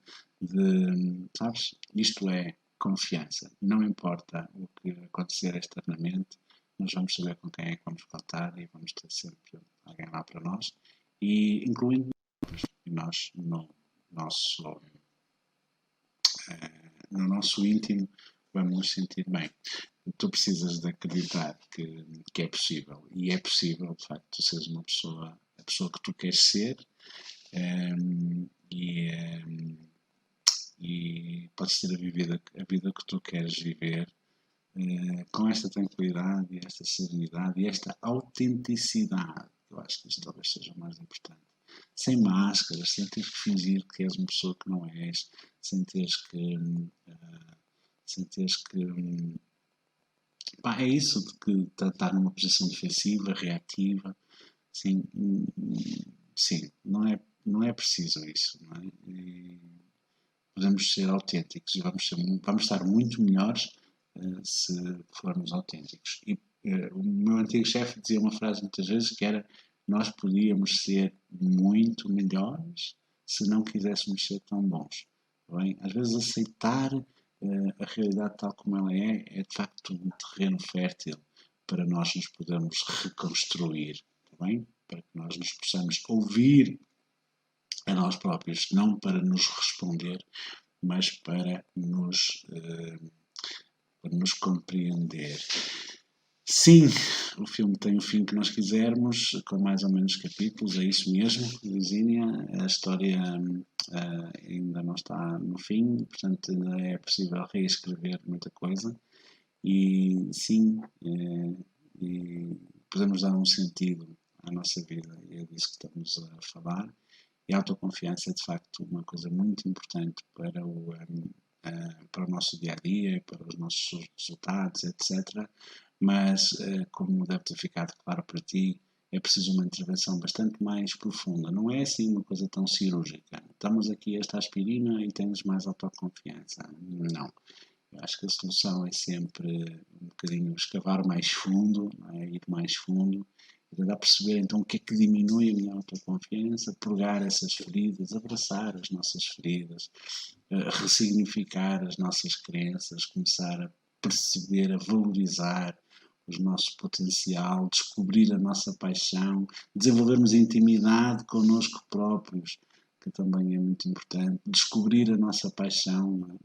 sabes, isto é confiança. Não importa o que acontecer externamente, nós vamos saber com quem é que vamos contar e vamos ter sempre alguém lá para nós, e incluindo nós nosso, no nosso íntimo, vamos nos sentir bem. Tu precisas de acreditar que é possível, e é possível, de facto, tu seres a pessoa que tu queres ser, e podes ter a vida que tu queres viver, com esta tranquilidade e esta serenidade e esta autenticidade. Eu acho que isto talvez seja o mais importante. Sem máscaras, sem teres que fingir que és uma pessoa que não és, sem teres que. Sem teres que. Pá, é isso de que estar numa posição defensiva, reativa. Sim, sim, não é preciso isso. Não é? E podemos ser autênticos e vamos estar muito melhores se formos autênticos. E o meu antigo chefe dizia uma frase muitas vezes que era: nós podíamos ser muito melhores se não quiséssemos ser tão bons. Bem, às vezes aceitar a realidade tal como ela é de facto um terreno fértil para nós nos podermos reconstruir, bem? Para que nós nos possamos ouvir a nós próprios, não para nos responder, mas para nos compreender. Sim, o filme tem o fim que nós quisermos, com mais ou menos capítulos, é isso mesmo, Virginia. A história ainda não está no fim, portanto ainda é possível reescrever muita coisa. E sim, podemos dar um sentido à nossa vida, e é disso que estamos a falar. E a autoconfiança é, de facto, uma coisa muito importante para o nosso dia-a-dia, para os nossos resultados, etc. Mas, como deve ter ficado claro para ti, é preciso uma intervenção bastante mais profunda. Não é assim uma coisa tão cirúrgica. Estamos aqui esta aspirina e temos mais autoconfiança. Não. Eu acho que a solução é sempre um bocadinho escavar mais fundo, não é? Ir mais fundo, e tentar perceber então o que é que diminui a minha autoconfiança, purgar essas feridas, abraçar as nossas feridas, ressignificar as nossas crenças, começar a perceber, a valorizar o nosso potencial, descobrir a nossa paixão, desenvolvermos intimidade connosco próprios, que também é muito importante, descobrir a nossa paixão.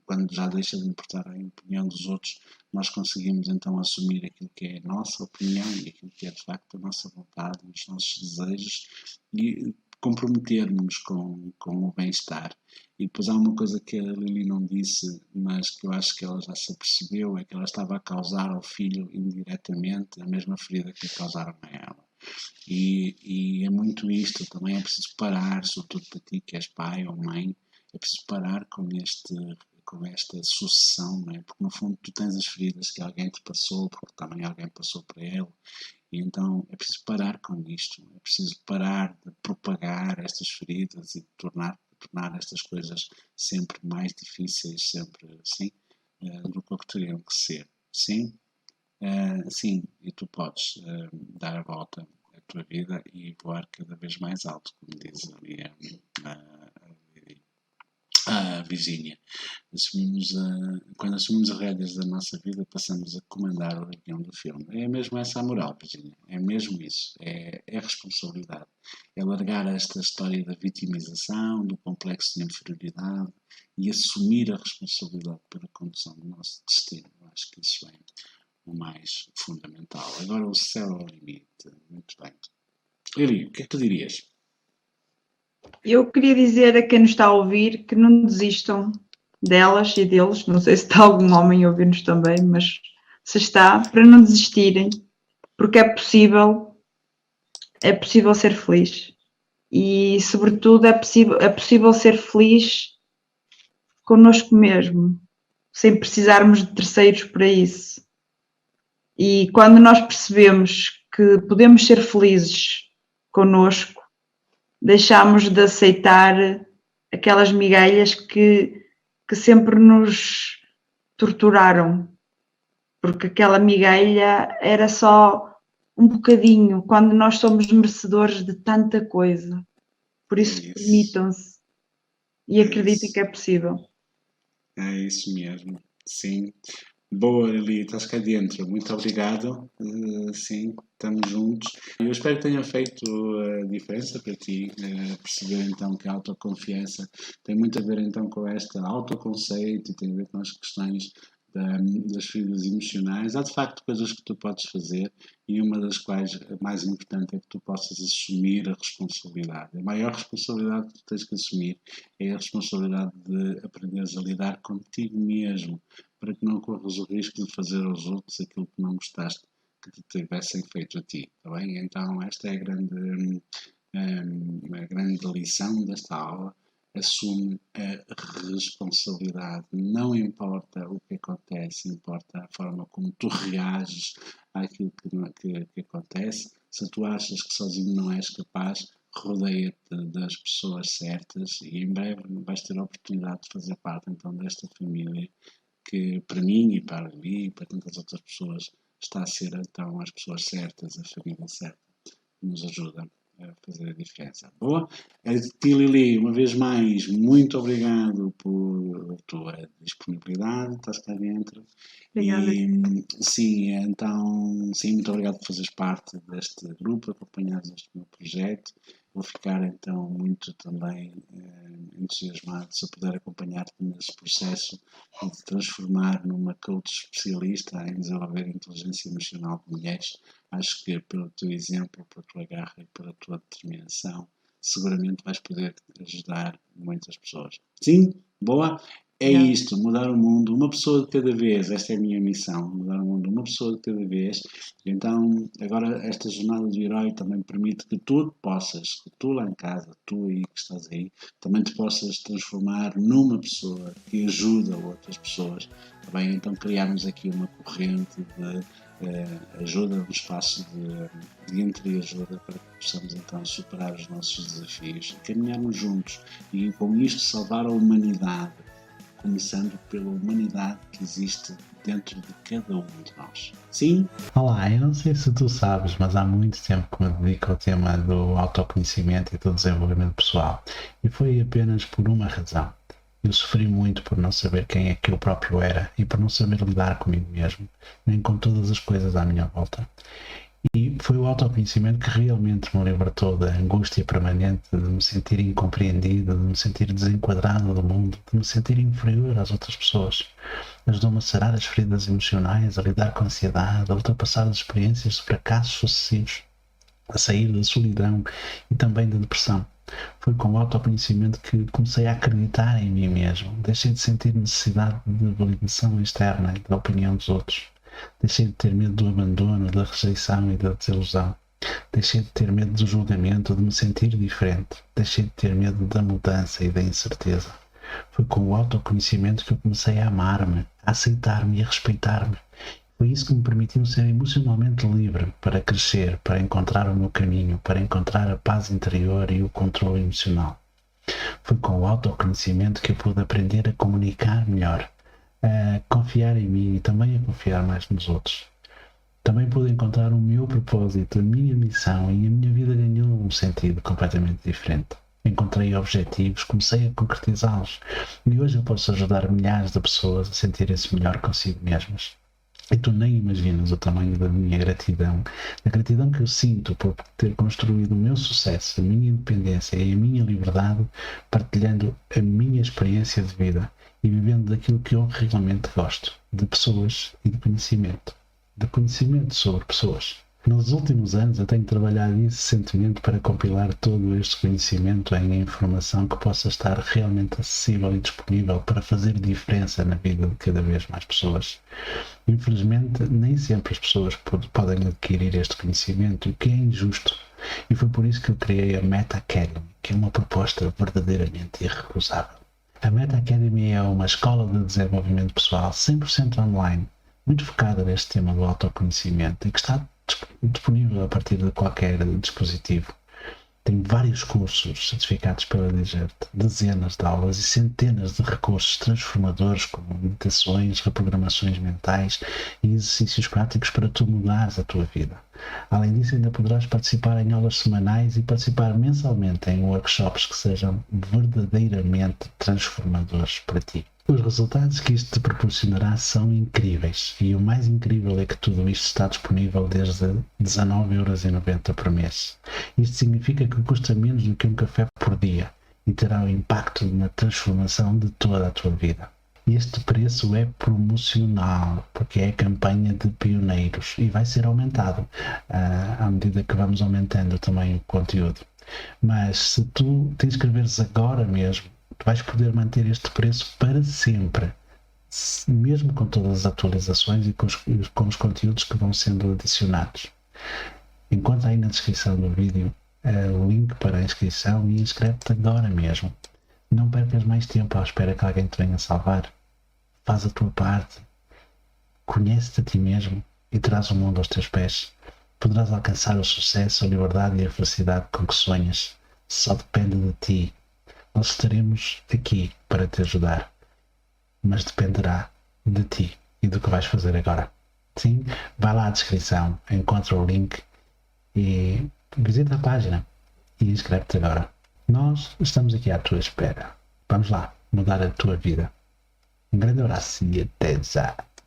Quando já deixa de importar a opinião dos outros, nós conseguimos então assumir aquilo que é a nossa opinião e aquilo que é de facto a nossa vontade, os nossos desejos, e comprometermos com o bem-estar. E depois há uma coisa que a Lili não disse, mas que eu acho que ela já se apercebeu, é que ela estava a causar ao filho indiretamente a mesma ferida que lhe causaram a ela. E é muito isto, também é preciso parar, sobretudo para ti que és pai ou mãe, é preciso parar com esta sucessão, não é? Porque no fundo tu tens as feridas que alguém te passou, porque também alguém passou para ele, e então é preciso parar com isto, é preciso parar de propagar estas feridas e de tornar estas coisas sempre mais difíceis, sempre assim, do que teriam que ser. Sim? Sim, e tu podes dar a volta à tua vida e voar cada vez mais alto, como diz ali a Virgínia. Quando assumimos as rédeas da nossa vida, passamos a comandar o avião do filme. É mesmo essa a moral, Virgínia. É mesmo isso. É responsabilidade. É largar esta história da vitimização, do complexo de inferioridade e assumir a responsabilidade pela condução do nosso destino. Eu acho que isso é o mais fundamental. Agora o céu é o limite. Muito bem. Eli, o que é que tu dirias? Eu queria dizer a quem nos está a ouvir que não desistam delas e deles. Não sei se está algum homem a ouvir-nos também, mas se está, para não desistirem, porque é possível ser feliz. E, sobretudo, é possível ser feliz connosco mesmo, sem precisarmos de terceiros para isso. E quando nós percebemos que podemos ser felizes connosco, deixamos de aceitar aquelas migalhas que sempre nos torturaram, porque aquela migalha era só um bocadinho, quando nós somos merecedores de tanta coisa. Por isso, permitam-se e acreditem que é possível. É isso mesmo, sim. Boa, Eli, estás cá dentro. Muito obrigado. Sim, estamos juntos. Eu espero que tenha feito a diferença para ti, perceber então que a autoconfiança tem muito a ver então com este autoconceito e tem a ver com as questões das feridas emocionais. Há de facto coisas que tu podes fazer e uma das quais a mais importante é que tu possas assumir a responsabilidade. A maior responsabilidade que tu tens que assumir é a responsabilidade de aprenderes a lidar contigo mesmo, para que não corras o risco de fazer aos outros aquilo que não gostaste que te tivessem feito a ti, está bem? Então esta é a grande lição desta aula. Assume a responsabilidade. Não importa o que acontece, importa a forma como tu reages àquilo que acontece. Se tu achas que sozinho não és capaz, rodeia-te das pessoas certas e em breve vais ter a oportunidade de fazer parte então desta família que para mim e para mim e para tantas outras pessoas está a ser então as pessoas certas, a família certa, que nos ajuda a fazer a diferença. Boa? A ti, Lili, uma vez mais, muito obrigado por tua disponibilidade, estás cá dentro. Obrigada. E sim, então, sim, muito obrigado por fazeres parte deste grupo, acompanhares este meu projeto. Vou ficar então muito também entusiasmado se eu puder acompanhar-te nesse processo de te transformar numa coach especialista em desenvolver a inteligência emocional de mulheres. Acho que pelo teu exemplo, pela tua garra e pela tua determinação, seguramente vais poder ajudar muitas pessoas. Sim? Boa? É isto, mudar o mundo, uma pessoa de cada vez. Esta é a minha missão, mudar o mundo, uma pessoa de cada vez. Então, agora, esta jornada do herói também permite que tu possas, que tu lá em casa, tu aí que estás aí, também te possas transformar numa pessoa que ajuda outras pessoas. Tá bem? Então, criarmos aqui uma corrente de ajuda, um espaço de entreajuda para que possamos então superar os nossos desafios e caminharmos juntos e com isto salvar a humanidade, começando pela humanidade que existe dentro de cada um de nós. Sim? Olá, eu não sei se tu sabes, mas há muito tempo que me dedico ao tema do autoconhecimento e do desenvolvimento pessoal. E foi apenas por uma razão. Eu sofri muito por não saber quem é que eu próprio era e por não saber lidar comigo mesmo, nem com todas as coisas à minha volta. E foi o autoconhecimento que realmente me libertou da angústia permanente de me sentir incompreendido, de me sentir desenquadrado do mundo, de me sentir inferior às outras pessoas. Ajudou-me a sarar as feridas emocionais, a lidar com a ansiedade, a ultrapassar as experiências de fracassos sucessivos, a sair da solidão e também da depressão. Foi com o autoconhecimento que comecei a acreditar em mim mesmo. Deixei de sentir necessidade de validação externa e da opinião dos outros. Deixei de ter medo do abandono, da rejeição e da desilusão. Deixei de ter medo do julgamento, de me sentir diferente. Deixei de ter medo da mudança e da incerteza. Foi com o autoconhecimento que eu comecei a amar-me, a aceitar-me e a respeitar-me. Foi isso que me permitiu ser emocionalmente livre para crescer, para encontrar o meu caminho, para encontrar a paz interior e o controle emocional. Foi com o autoconhecimento que eu pude aprender a comunicar melhor, a confiar em mim e também a confiar mais nos outros. Também pude encontrar o meu propósito, a minha missão, e a minha vida ganhou um sentido completamente diferente. Encontrei objetivos, comecei a concretizá-los e hoje eu posso ajudar milhares de pessoas a sentirem-se melhor consigo mesmas. E tu nem imaginas o tamanho da minha gratidão, a gratidão que eu sinto por ter construído o meu sucesso, a minha independência e a minha liberdade, partilhando a minha experiência de vida e vivendo daquilo que eu realmente gosto, de pessoas e de conhecimento sobre pessoas. Nos últimos anos eu tenho trabalhado incessantemente para compilar todo este conhecimento em informação que possa estar realmente acessível e disponível para fazer diferença na vida de cada vez mais pessoas. Infelizmente, nem sempre as pessoas podem adquirir este conhecimento, o que é injusto. E foi por isso que eu criei a Meta Academy, que é uma proposta verdadeiramente irrecusável. A Meta Academy é uma escola de desenvolvimento pessoal 100% online, muito focada neste tema do autoconhecimento e que está disponível a partir de qualquer dispositivo. Tem vários cursos certificados pela Digert, dezenas de aulas e centenas de recursos transformadores como meditações, reprogramações mentais e exercícios práticos para tu mudares a tua vida. Além disso, ainda poderás participar em aulas semanais e participar mensalmente em workshops que sejam verdadeiramente transformadores para ti. Os resultados que isto te proporcionará são incríveis e o mais incrível é que tudo isto está disponível desde 19,90€ por mês. Isto significa que custa menos do que um café por dia e terá um impacto na transformação de toda a tua vida. Este preço é promocional porque é a campanha de pioneiros e vai ser aumentado à medida que vamos aumentando também o conteúdo. Mas se tu te inscreveres agora mesmo, tu vais poder manter este preço para sempre, mesmo com todas as atualizações e com os conteúdos que vão sendo adicionados. Encontra aí na descrição do vídeo o link para a inscrição e inscreve-te agora mesmo. Não percas mais tempo à espera que alguém te venha salvar. Faz a tua parte, conhece-te a ti mesmo e traz o mundo aos teus pés. Poderás alcançar o sucesso, a liberdade e a felicidade com que sonhas. Só depende de ti. Nós estaremos aqui para te ajudar, mas dependerá de ti e do que vais fazer agora. Sim, vai lá à descrição, encontra o link e visita a página e inscreve-te agora. Nós estamos aqui à tua espera. Vamos lá, mudar a tua vida. Um grande abraço e até já!